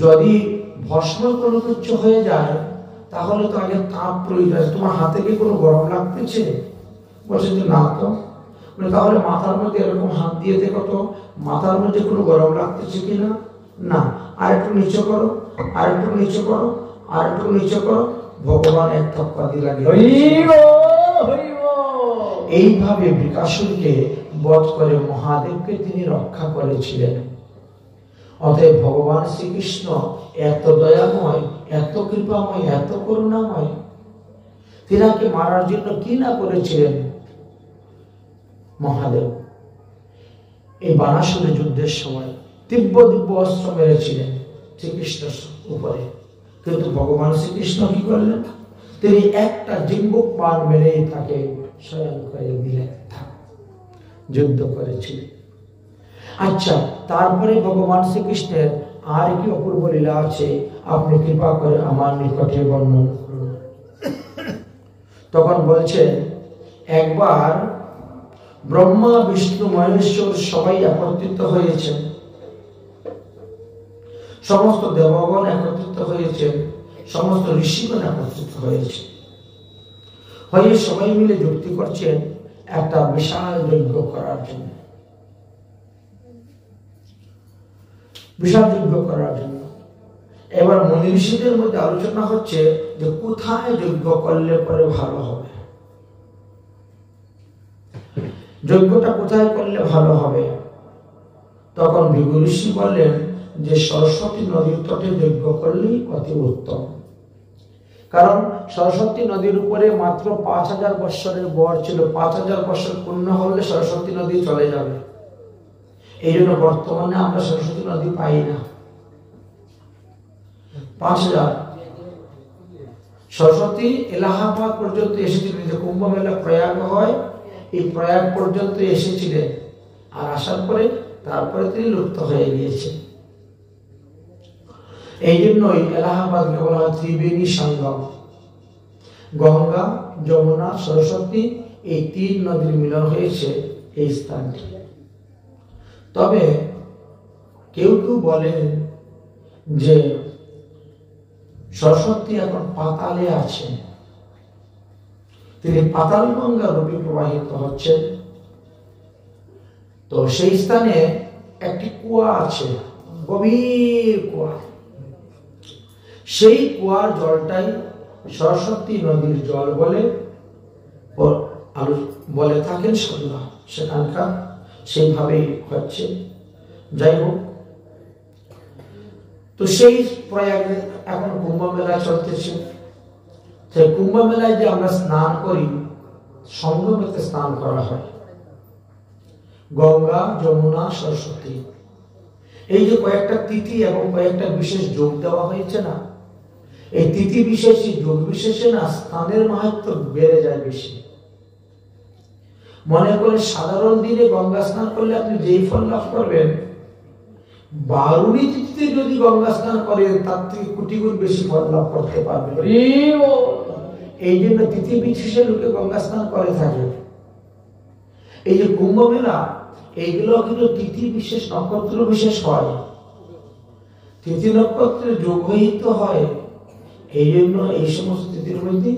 যদি ভস্ম কোনো কিছু হয়ে যায়, তাহলে তো আগে তাপ প্রয়োজন। তোমার হাতে কি কোনো গরম লাগতেছে? বলছে যে না তো। তাহলে মাথার মধ্যে এরকম হাত দিয়ে দেখো তো, মাথার মধ্যে কোনো গরম লাগতেছে কিনা? না। আর একটু নিচে করো, আর একটু নিচে করো, আর একটু নিচে করো, ভগবান এক থপ্পা দিয়ে লাগে। এইভাবে বিকাশুরকে বধ করে মহাদেবকে তিনি রক্ষা করেছিলেন। অতএব ভগবান শ্রীকৃষ্ণ এত দয়াময়, এত কৃপাময়, এত করুণাময়, তিনাকে মারার জন্য কি না করেছিলেন মহাদেব। এই বানাসুরের যুদ্ধের সময় দিব্য দিব্য অস্ত্র মেরেছিলেন শ্রীকৃষ্ণের উপরে, কিন্তু ভগবান শ্রীকৃষ্ণ কি করলেন? তিনি একটা জিম্বুক বাণ মেরে তাকে স্বয়ং করে দিলেন, যুদ্ধ করেছিলেন। আচ্ছা, তারপরে ভগবান শ্রীকৃষ্ণের আর কি অপূর্ব লীলা আছে, আপনি কৃপা করে আমার নিকটে বর্ণন করুন। তখন বলছেন, একবার ব্রহ্মা বিষ্ণু মহেশ্বর সবাই একত্রিত হয়েছেন, সমস্ত দেবগণ একত্রিত হয়েছেন, সমস্ত ঋষিগণ একত্রিত হয়েছে, হয়ে সবাই মিলে যুক্তি করছেন একটা বিশাল যজ্ঞ করার জন্য, বিশাল যজ্ঞ করার জন্য। এবার মুনি ঋষিদের মধ্যে আলোচনা হচ্ছে যে কোথায় যজ্ঞ করলে পরে ভালো হবে, যজ্ঞটা কোথায় করলে ভালো হবে। তখন ভৃগু ঋষি বললেন যে সরস্বতী নদীর তটে যজ্ঞ করলেই অতি উত্তম, কারণ সরস্বতী নদীর উপরে মাত্র 5000 বৎসরের বর ছিল, 5000 বৎসর পূর্ণ হলে সরস্বতী নদী চলে যাবে। এই জন্য বর্তমানে আমরা সরস্বতী নদী পাই না। 5000 সরস্বতী এলাহাবাদ পর্যন্ত এসেছিলেন, যে কুম্ভ মেলা প্রয়াগ হয় এই প্রয়াগ পর্যন্ত এসেছিলেন, আর আসার পরে তারপরে তিনি লুপ্ত হয়ে গিয়েছেন। এই জন্যই এলাহাবাদকে বলা হয় ত্রিবেণী সঙ্গম। গঙ্গা, যমুনা, সরস্বতী এই 3 নদীর মিলন হয়েছে এই স্থানটি। তবে কেউ কেউ বলেন যে সরস্বতী এখন পাতালে আছে, তিনি পাতাল গঙ্গা রূপে প্রবাহিত হচ্ছেন। তো সেই স্থানে একটি কুয়া আছে, গভীর কুয়া, সেই কুয়ার জলটাই সরস্বতী নদীর জল বলে থাকেন সন্ধ্যা, সেখানকার সেইভাবেই হচ্ছে। যাই হোক, তো সেই প্রয়াগে এখন কুম্ভ মেলা চলতেছে। সেই কুম্ভ মেলায় যে আমরা স্নান করি, সঙ্গমেতে স্নান করা হয়, গঙ্গা, যমুনা, সরস্বতী, এই যে কয়েকটা তিথি এবং কয়েকটা বিশেষ যোগ দেওয়া হয়েছে না, এই তিথি বিশেষ যোগ বিশেষে না স্নানের মাহাত্ম্য বেড়ে যায় বেশি। মনে করে সাধারণ দিনে গঙ্গা স্নান করলে আপনি যেই ফল লাভ করবেন, 12টি তিথিতে যদি গঙ্গা স্নান করেন তার থেকে কোটি গুণ বেশি ফল লাভ করতে পারবেন। এই জন্য তিথি বিশেষে লোকে গঙ্গা স্নান করে থাকে। এই যে কুম্ভ মেলা, এইগুলো কিন্তু তিথি বিশেষ, নক্ষত্র বিশেষ হয়, তিথি নক্ষত্রের যোগ হইতে হয়। এই জন্য এই সমস্ত তিথির মধ্যে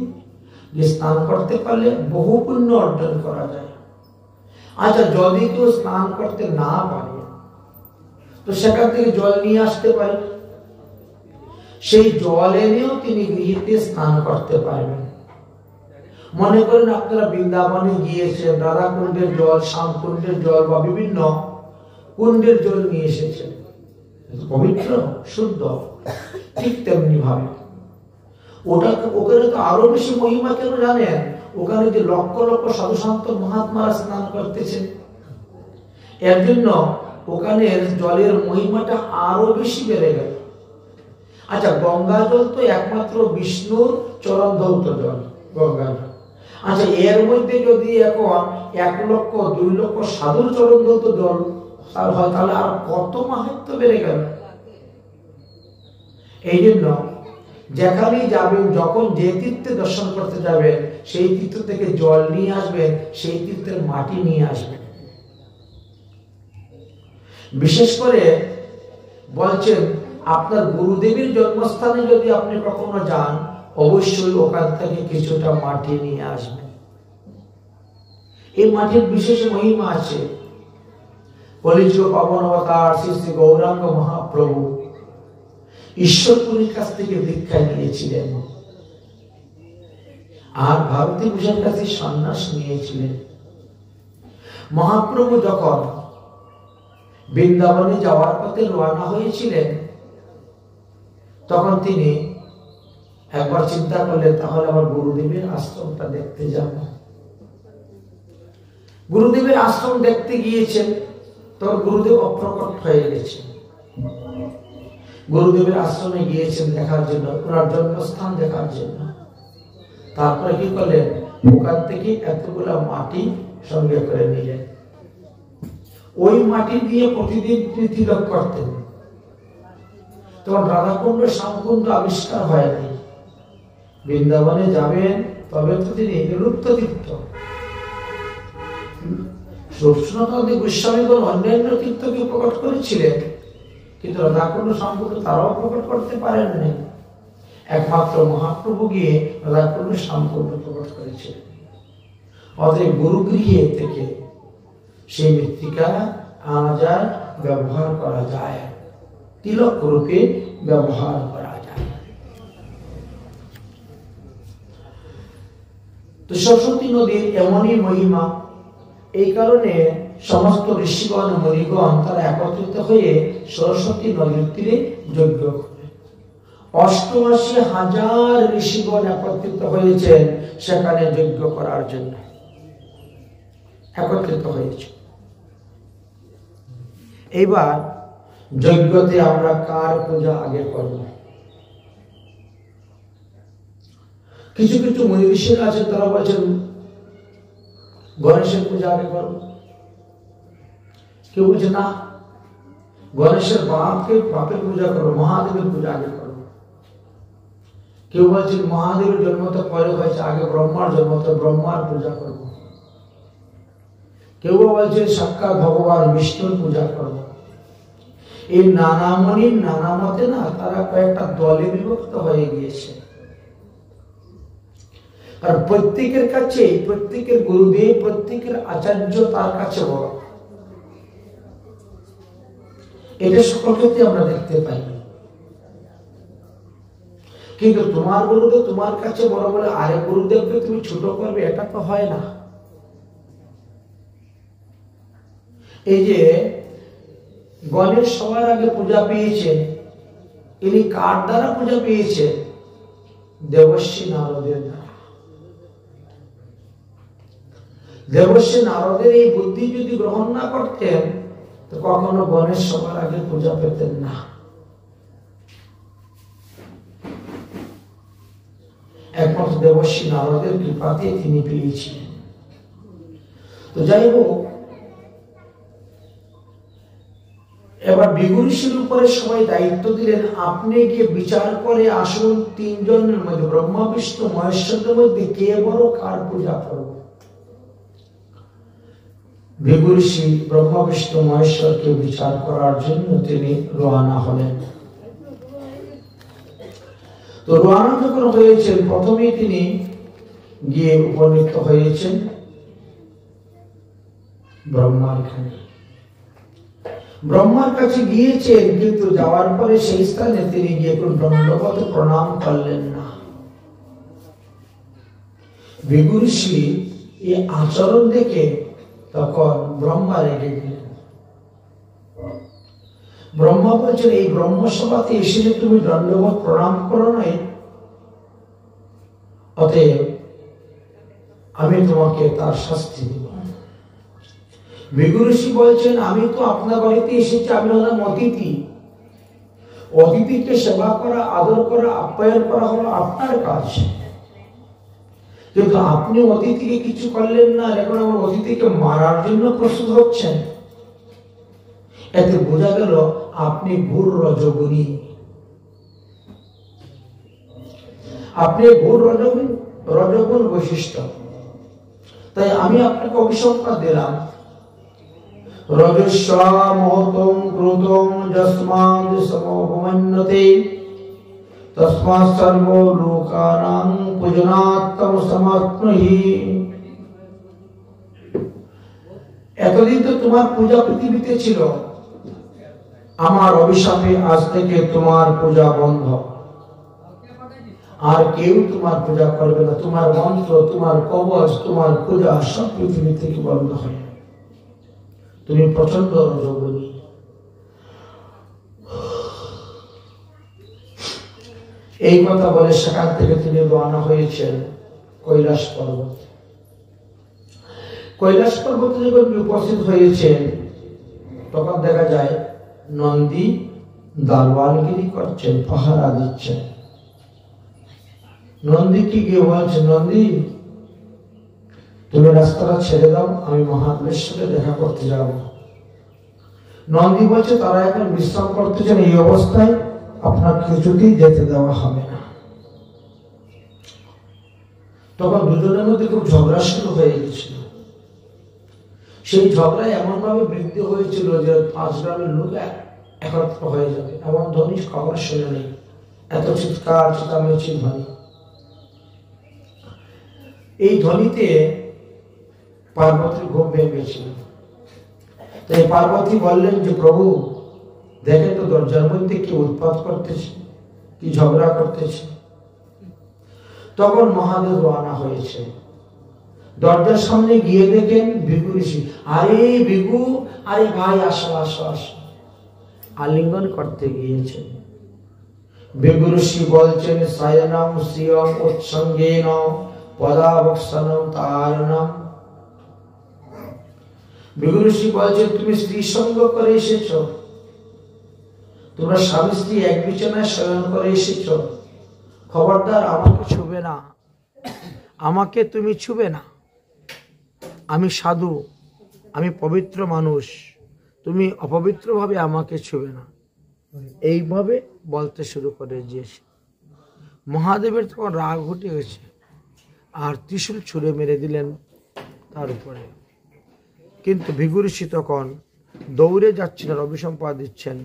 যে স্নান করতে পারলে বহু পুণ্য অর্জন করা যায়। আচ্ছা, যদি কেউ স্নান করতে না পারে তো সেখান থেকে জল নিয়ে আসতে পারে, সেই জল এনেও তিনি গৃহীতে স্নান করতে পারবেন। মনে করেন আপনারা বৃন্দাবনে গিয়েছেন, রাধা কুণ্ডের জল, শ্যাম কুণ্ডের জল বা বিভিন্ন কুণ্ডের জল নিয়ে এসেছেন, পবিত্র শুদ্ধ, ঠিক তেমনি ভাবে ওখানে তো আরো বেশি মহিমা কেন জানেন? ওখানে যে লক্ষ লক্ষ সাধু সন্ত মহাত্মারা স্নান করতেছেন, এর জন্য ওখানে জলের মহিমাটা আরো বেশি বেড়ে গেল। আচ্ছা, গঙ্গা জল তো একমাত্র বিষ্ণুর চরণ ধৌত জল, গঙ্গা জল। আচ্ছা, এর মধ্যে যদি এখন 1 লক্ষ 2 লক্ষ সাধুর চরণ ধৌত জল হয়, তাহলে আর কত মাহাত্ম্য বেড়ে গেল। এই জন্য যেখানেই যাবেন, যখন যে তীর্থে দর্শন করতে যাবেন, সেই তীর্থ থেকে জল নিয়ে আসবেন, সেই তীর্থের মাটি নিয়ে আসবেন। বিশেষ করে বলছেন আপনার গুরুদেবের জন্মস্থানে যদি আপনি কখনো যান, অবশ্যই ওখান থেকে কিছুটা মাটি নিয়ে আসবেন। এই মাটির বিশেষ মহিমা আছে। কলিযুগ পাবন অবতার শ্রী শ্রী গৌরাঙ্গ মহাপ্রভু ঈশ্বরপুরীর কাছ থেকে দীক্ষা নিয়েছিলেন, আর ভারতী ভূষণ কাছে সন্ন্যাস নিয়েছিলেন। মহাপ্রভু যখন বৃন্দাবনে যাওয়ার পথে রওনা হয়েছিলেন, তখন তিনি একবার চিন্তা করলেন, তাহলে আমার গুরুদেবের আশ্রমটা দেখতে যাব। গুরুদেবের আশ্রম দেখতে গিয়েছেন, তখন গুরুদেব অপ্রকট হয়ে গেছেন। গুরুদেবের আশ্রমে গিয়েছেন দেখার জন্য, ওনার জন্মস্থান দেখার জন্য। তারপরে কি করলেন, ওখান থেকে এতগুলা মাটি সঙ্গে করে নিলেন। ওই মাটি দিয়ে প্রতিদিন তিলক করতেন। তখন রাধাকুণ্ড শ্যামকুণ্ড আবিষ্কার হয়নি। বৃন্দাবনে যাবেন তবে তো তিনি লুপ্ত তীর্থ, সনাতন গোস্বামীগণ অন্যান্য তীর্থকে প্রকট করেছিলেন, কিন্তু রাধাকুণ্ড সম্পর্কে তারাও প্রকট করতে পারেননি। একমাত্র মহাপ্রভু গিয়ে রাধাকুণ্ড সম্পর্কে প্রকট করেছিলেন। অতএব গুরুগৃহে থেকে সেই মৃত্তিকা আনা যায়, ব্যবহার করা যায়, তিলক রূপে ব্যবহার করা যায়। তো সরস্বতী নদীর এমনই মহিমা, এই কারণে সমস্ত ঋষিগণ মুনিগণ তারা একত্রিত হয়ে সরস্বতী নদীর তীরে যজ্ঞ করে। ৮৮,০০০ ঋষিগণ একত্রিত হয়েছেন সেখানে যজ্ঞ করার জন্য, একত্রিত হয়েছে। এইবার যজ্ঞতে আমরা কার পূজা আগে করব? কিছু কিছু মুনি ঋষিরা আছেন, তারা বলছেন গণেশের পূজা আগে করব। কেউ বলছে না, গণেশের বাপের পূজা করবো, মহাদেবের পূজা আগে করব। কেউ বলছেন মহাদেবের জন্ম তো পরে হয়েছে, আগে ব্রহ্মার জন্ম, তো ব্রহ্মার পূজা করব। কেউ বলছে সাক্ষাৎ ভগবান বিষ্ণুর পূজা করব। এই নানা মুনির নানা মতে না তারা কয়েকটা দলে বিভক্ত হয়ে গিয়েছে। আর প্রত্যেকের কাছে, প্রত্যেকের গুরুদেব, প্রত্যেকের আচার্য তার কাছে বড়। এটা সকল ক্ষেত্রে আমরা দেখতে পাই। কিন্তু তোমার গুরুদেব তোমার কাছে বড় বলে আরেক গুরুদেবকে তুমি ছোট করবে, এটা তো হয় না। এই যে গণেশ সবার আগে পূজা পেয়েছেন, ইনি কার দ্বারা পূজা পেয়েছেন? দেবর্ষি নারদের দ্বারা। দেবর্ষি নারদের এই বুদ্ধি যদি গ্রহণ না করতেন তো কখনো গণেশ সবার আগে পূজা পেতেন না। একমাত্র দেবর্ষি নারদের কৃপাতে তিনি পেয়েছিলেন। তো যাই হোক, এবার বিগুরিশির উপরে সবাই দায়িত্ব দিলেন, আপনি গিয়ে বিচার করে আসুন তিনজনের মধ্যে, ব্রহ্মা বিষ্ণু মহেশ্বরের মধ্যে কে বড়, কার পূজা করব। বিগুরিশি ব্রহ্মা বিষ্ণু মহেশ্বরকে বিচার করার জন্য তিনি রওনা হলেন। তো রওনা যখন হয়েছেন, প্রথমেই তিনি গিয়ে উপনীত হয়েছেন ব্রহ্মার এখানে। ব্রহ্মার কাছে গিয়েছেন, কিন্তু যাওয়ার পরে সেই স্থানে তিনি গিয়ে কোন দণ্ডবত প্রণাম করলেন না। বিগুরিশি এই আচরণ দেখে তখন ব্রহ্মা রেগে গেলেন। ব্রহ্মা বলছেন, এই ব্রহ্মসভাতে এসে যে তুমি দণ্ডবত প্রণাম করো নাই, অতএব আমি তোমাকে তার শাস্তি দেব। বিগুরিশি বলছেন, আমি তো আপনার বাড়িতে এসেছি, আমি হলাম অতিথি। অতিথিকে সেবা করা, আদর করা, আপ্যায়ন করা হলো আপনার কাজ, কিন্তু আপনি অতিথিকে কিছু করলেন না। এখন আমার অতিথিকে মারার জন্য প্রস্তুত হচ্ছেন। এতে বোঝা গেল আপনি ঘোর রজগুণী, আপনি ঘোর রজগুণ বৈশিষ্ট্য। তাই আমি আপনাকে অভিশংসা দিলাম, রজস্বমহতং ক্রোধং যস্মাদ সমোপমন্যতে তস্মাৎ সর্বলোকানাং পূজনাত্তম সমাপ্নুহি। এতদিন তো তোমার পূজা পৃথিবীতে ছিল, আমার অভিশাপে আজ থেকে তোমার পূজা বন্ধ। আর কেউ তোমার পূজা করবে না। তোমার মন্ত্র, তোমার কবচ, তোমার পূজা সব পৃথিবী থেকে বন্ধ হয়। তুমি প্রচন্ড রজগুণী। এই কথা বলে সেখান থেকে তিনি রওনা হয়েছেন কৈলাস পর্বত। কৈলাস পর্বতে যখন উপস্থিত হয়েছেন, তখন দেখা যায় নন্দী দারোয়ানগিরি করছেন, পাহারা দিচ্ছেন। নন্দীকে গিয়ে বলছে, নন্দী তুমি রাস্তাটা ছেড়ে দাও, আমি মহাদেবের দেখা করতে যাব। নন্দী বলছে, তারা এখন বিশ্রাম করতেছেন, এই অবস্থায় আপনার কিছুতেই যেতে দেওয়া হবে না। তখন দুজনের মধ্যে খুব ঝগড়া শুরু হয়ে গেছিল। সেই ঝগড়ায় এমনভাবে বৃদ্ধি হয়েছিল যে 5 গ্রামের লোক একত্র হয়ে যাবে, এমন ধ্বনি খবর শুনে নেই, এত চিৎকার চেঁচামেচির ধ্বনি। এই ধ্বনিতে পার্বতীর ঘুম ভেঙেছিল। তাই পার্বতী বললেন যে প্রভু দেখেন তো দরজার মধ্যে কি উৎপাত করতেছে, কি ঝগড়া করতেছে। তখন মহাদেব রওনা হয়েছে, দরজার সামনে গিয়ে দেখেন ভিগু ঋষি। আরে ভিগু, আরে ভাই আসো আসো আসো, আলিঙ্গন করতে গিয়েছেন। ভিগু ঋষি বলছেন সায়নম শ্রিয়ম উৎসঙ্গেন পদাবক্ষণম তারণম। ভিগু ঋষি বলছেন তুমি স্ত্রী সঙ্গ করে এসেছো, তোমরা স্বামী স্ত্রী এক বিছানায় শয়ন করে এসেছো, খবরদার আমাকে ছুবে না, আমাকে তুমি ছুবে না, আমি সাধু, আমি পবিত্র মানুষ, তুমি অপবিত্রভাবে আমাকে ছুবে না। এইভাবে বলতে শুরু করে দিয়েছে। মহাদেবের তখন রাগ উঠে গেছে, আর ত্রিশূল ছুঁড়ে মেরে দিলেন তার উপরে। কিন্তু ভিগু ঋষি তখন দৌড়ে যাচ্ছিলেন, অভিসম্পাদ দিচ্ছেন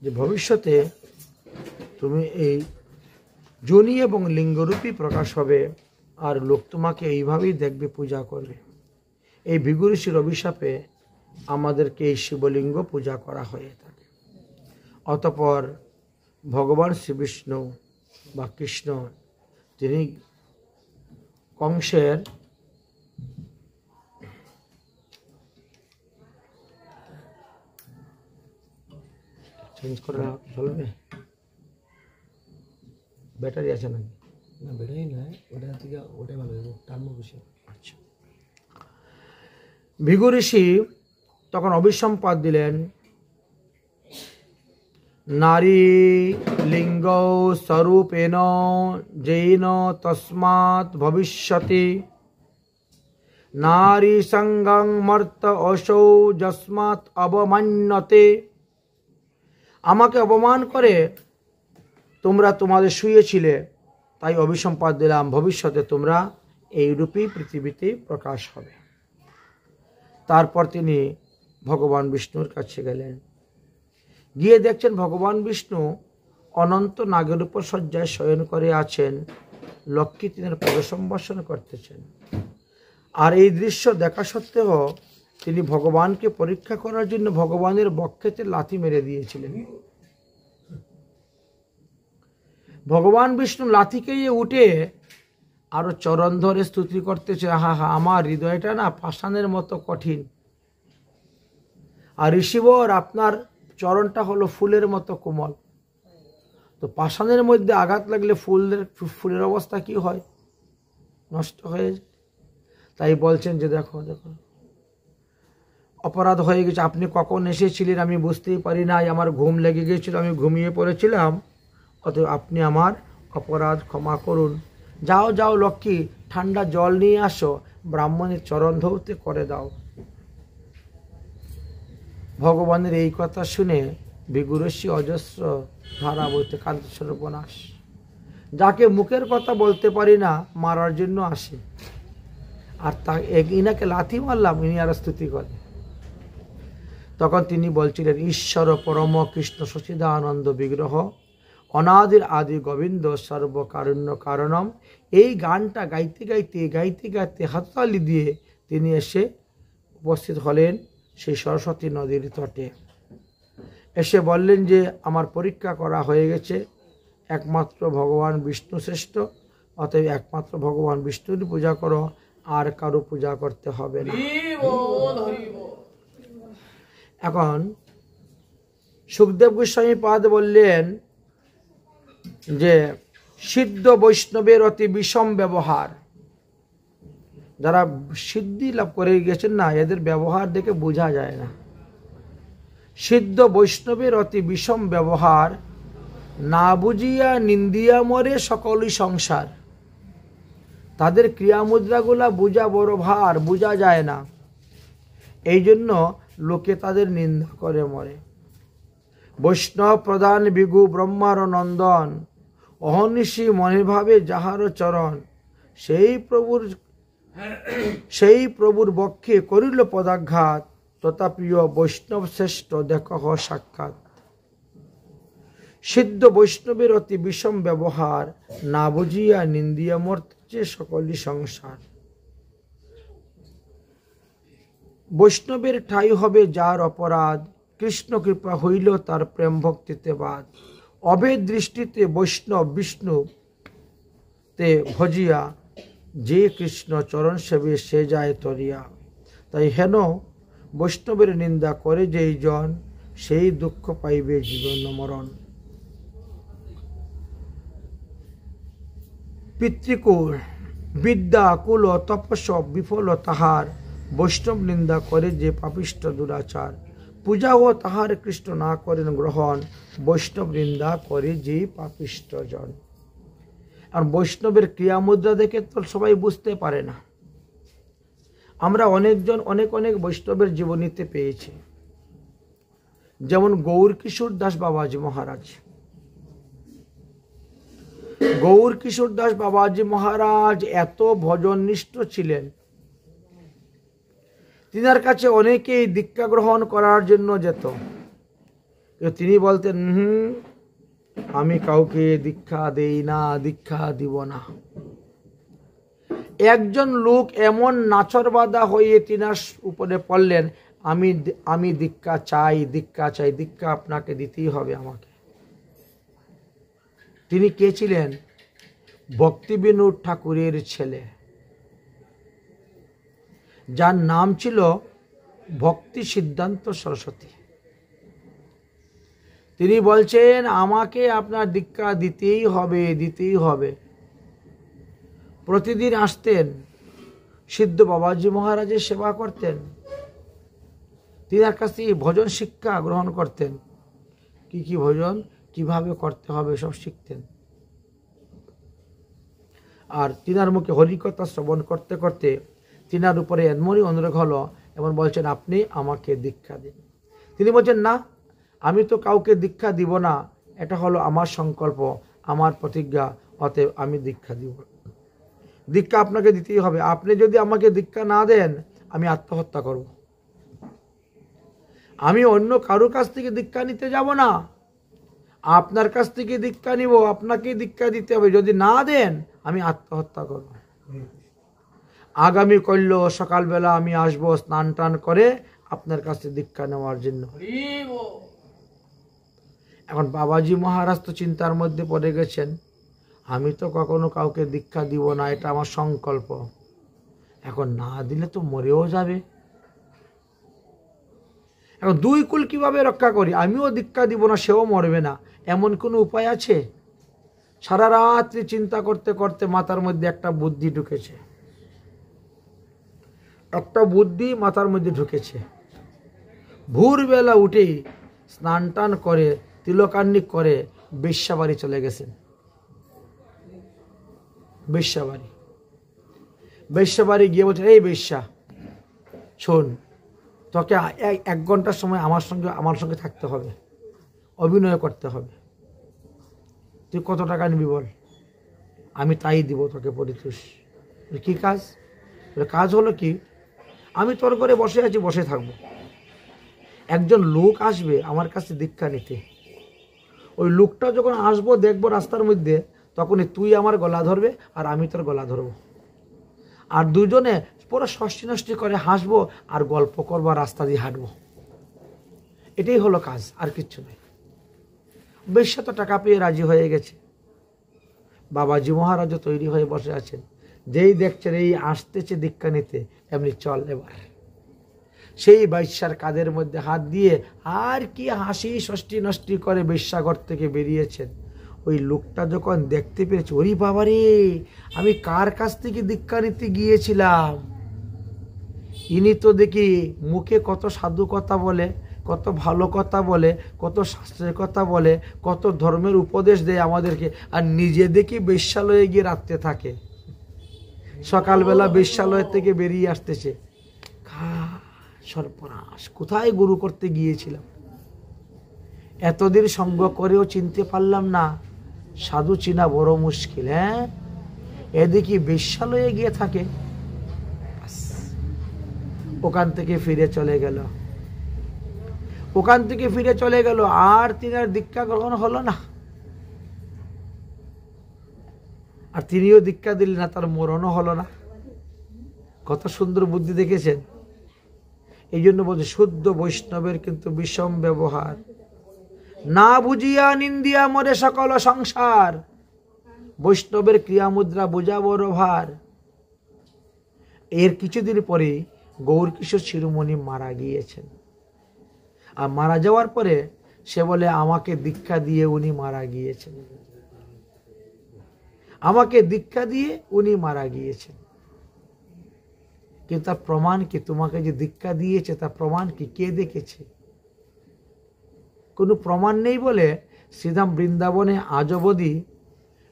যে ভবিষ্যতে তুমি এই যোনি এবং লিঙ্গরূপী প্রকাশ হবে, আর লোক তোমাকে এইভাবেই দেখবে, পূজা করবে। এই ভিগু ঋষির অভিশাপে আমাদেরকে এই শিবলিঙ্গ পূজা করা হয়ে থাকে। অতঃপর ভগবান শ্রীবিষ্ণু বা কৃষ্ণ তিনি কংসের চেঞ্জ করে চলবে, ব্যাটারি আছে নাকি? না ব্যাটারি নয়, ওটা থেকে ওটাই ভালো হবে, টার্মো বেশি। আচ্ছা, ভিগু ঋষি তখন অভিসম্পাদ দিলেন নারী লিঙ্গ স্বরূপেণ জৈন তস্মাৎ ভবিষ্যতি নারী সঙ্গং মর্ত অসৌ যস্মাৎ অবমান্যতে। আমাকে অপমান করে তোমরা তোমাদের শুয়েছিলে, তাই অভিসম্পাদ দিলাম ভবিষ্যতে তোমরা এই রূপেই পৃথিবীতে প্রকাশ হবে। তারপর তিনি ভগবান বিষ্ণুর কাছে গেলেন, গিয়ে দেখছেন ভগবান বিষ্ণু অনন্ত নাগের উপর শয্যায় শয়ন করে আছেন, লক্ষ্মী তিনের পদসম্ভাষণ করতেছেন। আর এই দৃশ্য দেখা সত্ত্বেও তিনি ভগবানকে পরীক্ষা করার জন্য ভগবানের বক্ষেতে লাথি মেরে দিয়েছিলেন। ভগবান বিষ্ণু লাথিকেই উঠে আরো চরণ ধরে স্তুতি করতেছে, হা হা আমার হৃদয়টা না পাষাণের মতো কঠিন, আর ঋষিবর আপনার চরণটা হলো ফুলের মতো কোমল। তো পাষাণের মধ্যে আঘাত লাগলে ফুলের অবস্থা কি হয়? নষ্ট হয়ে যায়। তাই বলছেন যে দেখো দেখো অপরাধ হয়ে গেছে, আপনি কখন এসেছিলেন আমি বুঝতেই পারি নাই, আমার ঘুম লেগে গিয়েছিল, আমি ঘুমিয়ে পড়েছিলাম, অতএব আপনি আমার অপরাধ ক্ষমা করুন। যাও যাও লক্ষ্মী, ঠান্ডা জল নিয়ে আসো, ব্রাহ্মণের চরণ ধৌতে করে দাও। ভগবানের এই কথা শুনে ভিগু ঋষি অজস্র ধারা বইতে কাঁদতে সর্বনাশ, যাকে মুখের কথা বলতে পারি না মারার জন্য আসে, আর তা ইনাকে লাথি মারলাম, ইনি আর স্তুতি করে। তখন তিনি বলছিলেন ঈশ্বর পরম কৃষ্ণ সচিদানন্দ বিগ্রহ অনাদির আদি গোবিন্দ সর্বকারুণ্য কারণম। এই গানটা গাইতে গাইতে গাইতে গাইতে হাততালি দিয়ে তিনি এসে উপস্থিত হলেন সেই সরস্বতী নদীর তটে। এসে বললেন যে আমার পরীক্ষা করা হয়ে গেছে, একমাত্র ভগবান বিষ্ণু শ্রেষ্ঠ, অতএব একমাত্র ভগবান বিষ্ণুর পূজা করো, আর কারো পূজা করতে হবে না। এখন সুখদেব গোস্বামী পাদ বললেন যে সিদ্ধ বৈষ্ণবের অতি বিষম ব্যবহার, যারা সিদ্ধি লাভ করে গেছেন না, এদের ব্যবহার দেখে বোঝা যায় না। সিদ্ধ বৈষ্ণবের অতি বিষম ব্যবহার, না বুঝিয়া নিন্দিয়া মরে সকলই সংসার। তাদের ক্রিয়ামুদ্রাগুলা বোঝা বড় ভার, বোঝা যায় না, এই জন্য লোকে তাদের নিন্দা করে মরে। বৈষ্ণব প্রধান বিঘু ব্রহ্মার নন্দন, অহর্নিশি মনে ভাবে যাহার চরণ, সেই প্রভুর সেই প্রভুর বক্ষে করিল পদাঘাত, তথাপ্রিয় বৈষ্ণব শ্রেষ্ঠ দেখ সাক্ষাৎ। সিদ্ধ বৈষ্ণবের অতি বিষম ব্যবহার, না বুঝিয়া নিন্দিয়া মরছে সকলই সংসার। বৈষ্ণবের ঠাই হবে যার অপরাধ, কৃষ্ণ কৃপা হইল তার প্রেম ভক্তিতে বাদ। অভেদ দৃষ্টিতে বৈষ্ণব বিষ্ণু তে ভজিয়া, যে কৃষ্ণ চরণ সেবে সে যায় তরিয়া। তাই হেন বৈষ্ণবের নিন্দা করে যেই জন, সেই দুঃখ পাইবে জীবন মরণ। পিতৃকুল বিদ্যা কুল তপস্য বিফল তাহার, বৈষ্ণব নিন্দা করে যে পাপিষ্ঠ দুরাচার। পূজা ও তাহার কৃষ্ণ না করেন গ্রহণ, বৈষ্ণব নিন্দা করে যে পাপিষ্ঠ জন। আর বৈষ্ণবের ক্রিয়ামুদ্রা দেখে তো সবাই বুঝতে পারে না। আমরা অনেকজন অনেক অনেক বৈষ্ণবের জীবনীতে পেয়েছি, যেমন গৌর কিশোর দাস বাবাজি মহারাজ। গৌর কিশোর দাস বাবাজি মহারাজ এত ভজননিষ্ঠ ছিলেন, তিনার কাছে অনেকেই দীক্ষা গ্রহণ করার জন্য যেত। তিনি বলতেন, আমি কাউকে দীক্ষা দেই না, দীক্ষা দিব না। একজন লোক এমন নাচরবাদা হয়ে তিনার উপরে পড়লেন, আমি দীক্ষা চাই, দীক্ষা চাই, দীক্ষা আপনাকে দিতেই হবে আমাকে। তিনি কে ছিলেন? ভক্তিবিনোদ ঠাকুরের ছেলে, যার নাম ছিল ভক্তি সিদ্ধান্ত সরস্বতী। তিনি বলছেন, আমাকে আপনার দীক্ষা দিতেই হবে, দিতেই হবে। প্রতিদিন আসতেন, সিদ্ধ বাবাজি মহারাজের সেবা করতেন, তিনার কাছ থেকে ভজন শিক্ষা গ্রহণ করতেন। কি কি ভজন কিভাবে করতে হবে সব শিখতেন। আর তিনার মুখে হরিকথা শ্রবণ করতে করতে তিনার উপরে এমনই অনুরাগ হলো, এমন বলছেন, আপনি আমাকে দীক্ষা দিন। তিনি বলছেন, না, আমি তো কাউকে দীক্ষা দিব না, এটা হলো আমার সংকল্প, আমার প্রতিজ্ঞা, অতএব আমি দীক্ষা দিব। দীক্ষা আপনাকে দিতেই হবে। আপনি যদি আমাকে দীক্ষা না দেন, আমি আত্মহত্যা করব। আমি অন্য কারো কাছ থেকে দীক্ষা নিতে যাব না, আপনার কাছ থেকে দীক্ষা নিব, আপনাকেই দীক্ষা দিতে হবে। যদি না দেন, আমি আত্মহত্যা করব। আগামী কল্য সকালবেলা আমি আসব স্নান টান করে আপনার কাছে দীক্ষা নেওয়ার জন্য। এখন বাবাজি মহারাজ তো চিন্তার মধ্যে পড়ে গেছেন, আমি তো কখনো কাউকে দীক্ষা দিব না, এটা আমার সংকল্প। এখন না দিলে তো মরেও যাবে। এখন দুই কুল কিভাবে রক্ষা করি? আমিও দীক্ষা দিব না, সেও মরবে না, এমন কোনো উপায় আছে? সারা রাত্রি চিন্তা করতে করতে মাথার মধ্যে একটা বুদ্ধি ঢুকেছে, একটা বুদ্ধি মাথার মধ্যে ঢুকেছে। ভোরবেলা উঠে স্নান টান করে তিলকান্নিক করে বেশ্যাবাড়ি চলে গেছেন। বেশ্যাবাড়ি গিয়ে বলছে, এই বেশ্যা, শোন, তোকে 1 ঘন্টার সময় আমার সঙ্গে থাকতে হবে, অভিনয় করতে হবে। তুই কত টাকা নিবি বল, আমি তাই দিব তোকে পরিতোষ। কি কাজ? কাজ হলো কি, আমি তোর ঘরে বসে আছি, বসে থাকবো। একজন লোক আসবে আমার কাছে দীক্ষা নিতে। ওই লোকটা যখন আসবো, দেখবো রাস্তার মধ্যে, তখনই তুই আমার গলা ধরবে আর আমি তোর গলা ধরবো, আর দুজনে পুরো ষষ্ঠী নষ্টি করে হাসবো আর গল্প করবো, রাস্তা দিয়ে হাঁটবো। এটাই হলো কাজ, আর কিচ্ছু নেই। বেশ্যা তো টাকা পেয়ে রাজি হয়ে গেছে। বাবাজি মহারাজও তৈরি হয়ে বসে আছেন। যেই দেখছেন এই আসতেছে দীক্ষা নিতে, এমনি চল এবার। সেই বেশ্যার কাঁধের মধ্যে হাত দিয়ে আর কি হাসি ষষ্ঠী নষ্টি করে বেশ্যাঘর থেকে বেরিয়েছেন। ওই লোকটা যখন দেখতে পেরেছে, ওরে বাবারে, আমি কার কাছ থেকে দীক্ষা নিতে গিয়েছিলাম, ইনি তো দেখি মুখে কত সাধু কথা বলে, কত ভালো কথা বলে, কত শাস্ত্রের কথা বলে, কত ধর্মের উপদেশ দেয় আমাদেরকে, আর নিজে দেখি বেশ্যালয়ে গিয়ে রাখতে থাকে। সকালবেলা বেশ্যালয় থেকে বেরিয়ে আসতেছে। সর্বনাশ, কোথায় গুরু করতে গিয়েছিলাম, এতদিন সঙ্গ করেও চিনতে পারলাম না। সাধু চিনা বড় মুশকিল। হ্যাঁ, এদিকে বেশ্যালয়ে গিয়ে থাকে। ওখান থেকে ফিরে চলে গেল। ওখান থেকে ফিরে চলে গেল, আর তিনার দীক্ষা গ্রহণ হলো না, আর তিনিও দীক্ষা দিলেন না, তার মরণও হলো না। কত সুন্দর বুদ্ধি দেখেছেন। এই জন্য বলছে শুদ্ধ বৈষ্ণবের কিন্তু বিষম ব্যবহার। না বুঝিয়া নিন্দিয়া মরে সকল সংসার, বৈষ্ণবের ক্রিয়ামুদ্রা বোঝা বড় ভার। এর কিছুদিন পরে গৌরকিশোর শিরোমণি মারা গিয়েছেন। আর মারা যাওয়ার পরে সে বলে আমাকে দীক্ষা দিয়ে উনি মারা গিয়েছেন, আমাকে দীক্ষা দিয়ে উনি মারা গিয়েছেন। কিন্তু তার প্রমাণ কি? তোমাকে যে দীক্ষা দিয়েছে তার প্রমাণ কি? কে দেখেছে? কোনো প্রমাণ নেই বলে শ্রীধাম বৃন্দাবনে আজ অবধি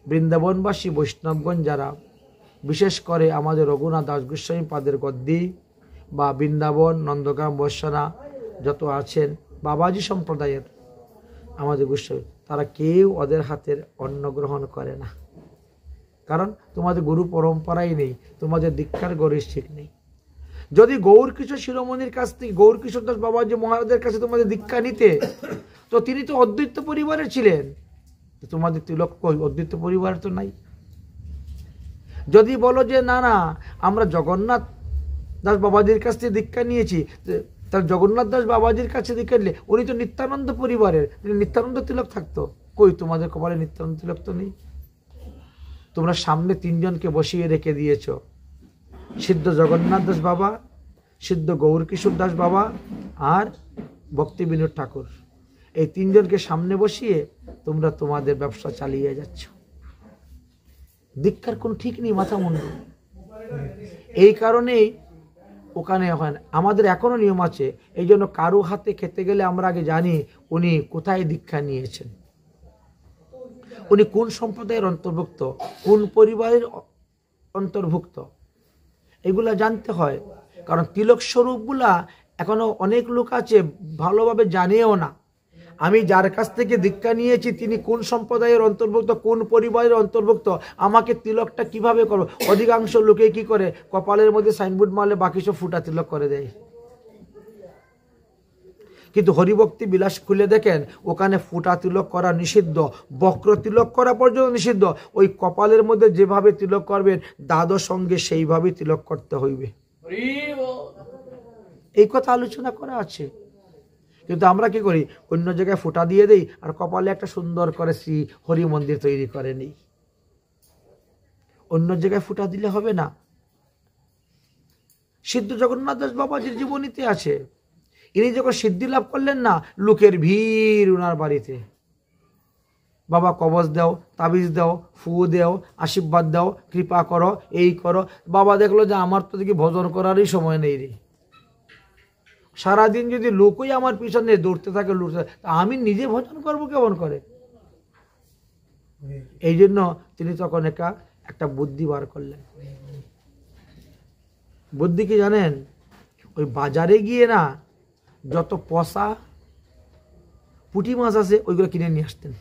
বৃন্দাবনবাসী বৈষ্ণবগণ যারা, বিশেষ করে আমাদের রঘুনাথ দাস গোস্বামী পাদের গদ্দি বা বৃন্দাবন নন্দগ্রাম বর্ষনা যত আছেন বাবাজি সম্প্রদায়ের আমাদের গোস্বামী, তারা কেউ ওদের হাতের অন্ন গ্রহণ করে না। কারণ তোমাদের গুরু পরম্পরাই নেই, তোমাদের দীক্ষার গরিষ্ঠিক নেই। যদি গৌরকিশোর শিরোমণির কাছ থেকে, গৌরকিশোর দাস বাবাজি মহারাজের কাছে তোমাদের দীক্ষা নিতে, তো তিনি তো অদ্বৈত পরিবারের ছিলেন, তোমাদের তিলক অদ্বৈত পরিবার তো নাই। যদি বলো যে না না আমরা জগন্নাথ দাস বাবাজির কাছ থেকে দীক্ষা নিয়েছি, তার জগন্নাথ দাস বাবাজির কাছে দীক্ষা নিলে উনি তো নিত্যানন্দ পরিবারের, নিত্যানন্দ তিলক থাকতো। কই তোমাদের কপালে নিত্যানন্দ তিলক তো নেই। তোমরা সামনে তিনজনকে বসিয়ে রেখে দিয়েছ, সিদ্ধ জগন্নাথ দাস বাবা, সিদ্ধ গৌরকিশোর দাস বাবা আর ভক্তি বিনোদ ঠাকুর। এই তিনজনকে সামনে বসিয়ে তোমরা তোমাদের ব্যবসা চালিয়ে যাচ্ছ। দীক্ষার কোন ঠিক নেই, মাথা মুন্ডু। এই কারণেই ওখানে আমাদের এখনো নিয়ম আছে। এই জন্য কারো হাতে খেতে গেলে আমরা আগে জানি উনি কোথায় দীক্ষা নিয়েছেন, উনি কোন সম্প্রদায়ের অন্তর্ভুক্ত, কোন পরিবারের অন্তর্ভুক্ত, এগুলা জানতে হয়। কারণ তিলক স্বরূপগুলা এখনো অনেক লোক আছে ভালোভাবে জানেও না। আমি যার কাছ থেকে দীক্ষা নিয়েছি তিনি কোন সম্প্রদায়ের অন্তর্ভুক্ত, কোন পরিবারের অন্তর্ভুক্ত, আমাকে তিলকটা কিভাবে করবো। অধিকাংশ লোকে কি করে, কপালের মধ্যে সাইনবোর্ড মারলে বাকি সব ফুটা তিলক করে দেয়। কিন্তু হরিভক্তি বিলাস খুলে দেখেন ওখানে ফুটা তিলক করা নিষিদ্ধ, বক্র তিলক করা পর্যন্ত নিষিদ্ধ। ওই কপালের মধ্যে যেভাবে তিলক করবেন দাদর সঙ্গে সেইভাবে তিলক করতে হইবে, এই কথা আলোচনা করা আছে। কিন্তু আমরা কি করি, অন্য জায়গায় ফুটা দিয়ে দেই আর কপালে একটা সুন্দর করে শ্রী হরি মন্দির তৈরি করে নেই। অন্য জায়গায় ফুটা দিলে হবে না। সিদ্ধ জগন্নাথ দাস বাবাজির জীবনীতে আছে, ইনি যখন সিদ্ধি লাভ করলেন না, লোকের ভিড় উনার বাড়িতে। বাবা কবচ দাও, তাবিজ দাও, ফু দাও, আশীর্বাদ দাও, কৃপা করো, এই করো। বাবা দেখলো যে আমার তো দেখি ভজন করারই সময় নেই রে, সারাদিন যদি লোকই আমার পিছনে দৌড়তে থাকে, আমি নিজে ভজন করবো কেমন করে। এই জন্য তিনি তখন একটা বুদ্ধি বার করলেন। বুদ্ধি কি জানেন? ওই বাজারে গিয়ে না যত পচা পুঁটি মাছ আছে ওইগুলো কিনে নিয়ে আসতেন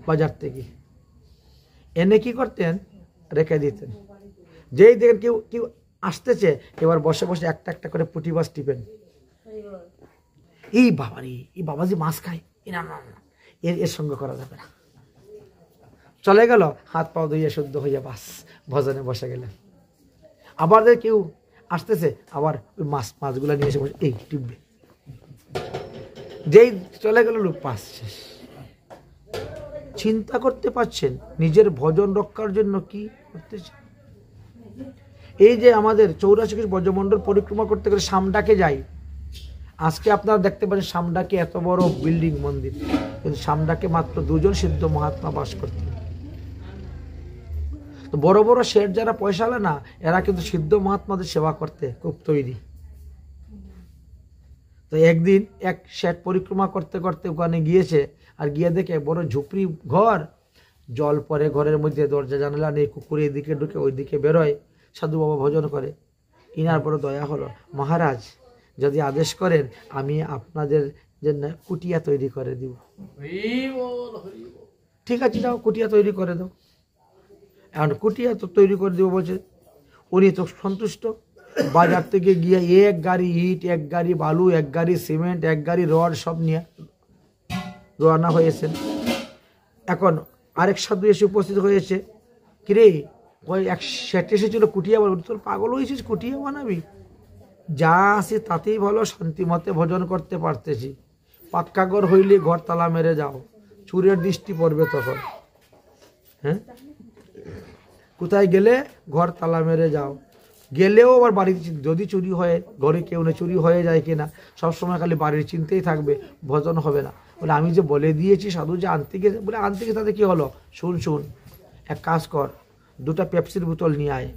বাজার থেকে, এনে কি করতেন, রেখে দিতেন। যেই দেখেন কেউ কেউ আসতেছে, এবার বসে বসে একটা একটা করে পুঁটি মাছ টিপেন। এই বাবারি, এই বাবাজি মাছ খায়, না না না, এর সঙ্গে করা যাবে না। চলে গেল, হাত পা ধুইয়ে শুদ্ধ হইয়া বাস ভজনে বসে গেলেন। আবার কেউ আসতেছে, আবার ওই মাছগুলা নিয়ে এসে বসে এই টিপবে। যেই চলে গেল লোক, পাস শেষ। চিন্তা করতে পারছেন নিজের ভজন রক্ষার জন্য কি করতেছে। এই যে আমাদের 84 ব্রজমণ্ডল পরিক্রমা করতে গেলে সামডাকে যাই। আজকে আপনারা দেখতে পাচ্ছেন সামডাকে এত বড় বিল্ডিং মন্দির, কিন্তু সামডাকে মাত্র 2 জন সিদ্ধ মহাত্মা বাস করতেন। তো বড় বড় শেঠ যারা পয়সালা না, এরা কিন্তু সিদ্ধ মহাত্মাদের সেবা করতে খুব তৈরি। তো একদিন এক শেঠ পরিক্রমা করতে করতে ওখানে গিয়েছে, আর গিয়ে দেখে বড় ঝুপড়ি ঘর, জল পরে ঘরের মধ্যে, দরজা জানালা নেই, কুকুর এদিকে ঢুকে ওইদিকে বেরোয়। সাধু বাবা ভজন করে। ইনার বড় দয়া হলো, মহারাজ যদি আদেশ করেন আমি আপনাদের জন্য কুটিয়া তৈরি করে দিব। ঠিক আছে যাও, কুটিয়া তৈরি করে দাও। এখন কুটিয়া তো তৈরি করে দিব বলছে। উনি তো সন্তুষ্ট। বাজার থেকে গিয়ে এক গাড়ি ইট, এক গাড়ি বালু, এক গাড়ি সিমেন্ট, এক গাড়ি রড সব নিয়ে রওনা হয়েছেন। এখন আরেক সাধু এসে উপস্থিত হয়েছে। কিরে, ওই এক সেট এসেছিল কুটিয়া, বল তোর পাগল হয়েছিস, কুটিয়া বানাবি? যা আছে তাতেই ভালো, শান্তি মতে ভোজন করতে পারতেছি। পাক্কা ঘর হইলে ঘর তালা মেরে যাও, চুরের দৃষ্টি পড়বে তখন। হ্যাঁ, কোথায় গেলে ঘর তালা মেরে যাও, গেলেও আবার বাড়ির যদি চুরি হয়, ঘরে কেউ না চুরি হয়ে যায় কিনা সবসময় খালি বাড়ির চিন্তাই থাকবে, ভজন হবে না। বলে আমি যে বলে দিয়েছি সাধু যে আনতে গেছে, বলে আনতে গেছে তাতে কী হলো? শুন শুন, এক কাজ কর, দুটা পেপসির বোতল নিয়ে আয়,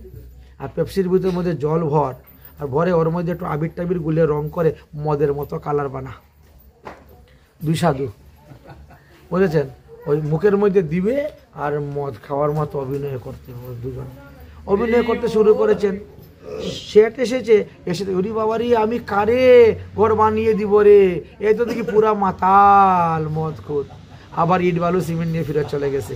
আর পেপসির বোতলের মধ্যে জল ভর, আর ভরে ওর মধ্যে একটু আবির টাবির গুলে রং করে মদের মতো কালার বানা। দুই সাধু বুঝেছেন, ওই মুখের মধ্যে দিবে আর মদ খাওয়ার মতো অভিনয় করতে হবে। দুজন অভিনয় করতে শুরু করেছেন। সেট এসেছে, এসে ওরি বাবারি আমি কারে ঘর বানিয়ে দিব রে, এই তো দেখি পুরা মাতাল মদ খুদ, আবার ইট বালু সিমেন্ট নিয়ে ফিরে চলে গেছে।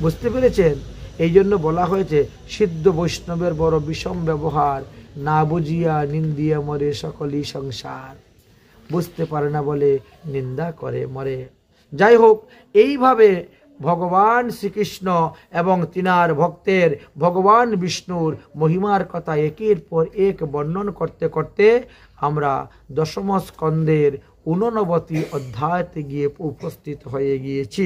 বুঝতে পেরেছেন? এই জন্য বলা হয়েছে সিদ্ধ বৈষ্ণবের বড় বিষম ব্যবহার, না বুঝিয়া নিন্দিয়া মরে সকলই সংসার। বুঝতে পারে না বলে নিন্দা করে মরে। যাই হোক, এইভাবে ভগবান শ্রীকৃষ্ণ এবং তিনার ভক্তের ভগবান বিষ্ণুর মহিমার কথা একের পর এক বর্ণন করতে করতে আমরা দশম স্কন্ধের 89 অধ্যায়তে গিয়ে উপস্থিত হয়ে গিয়েছি।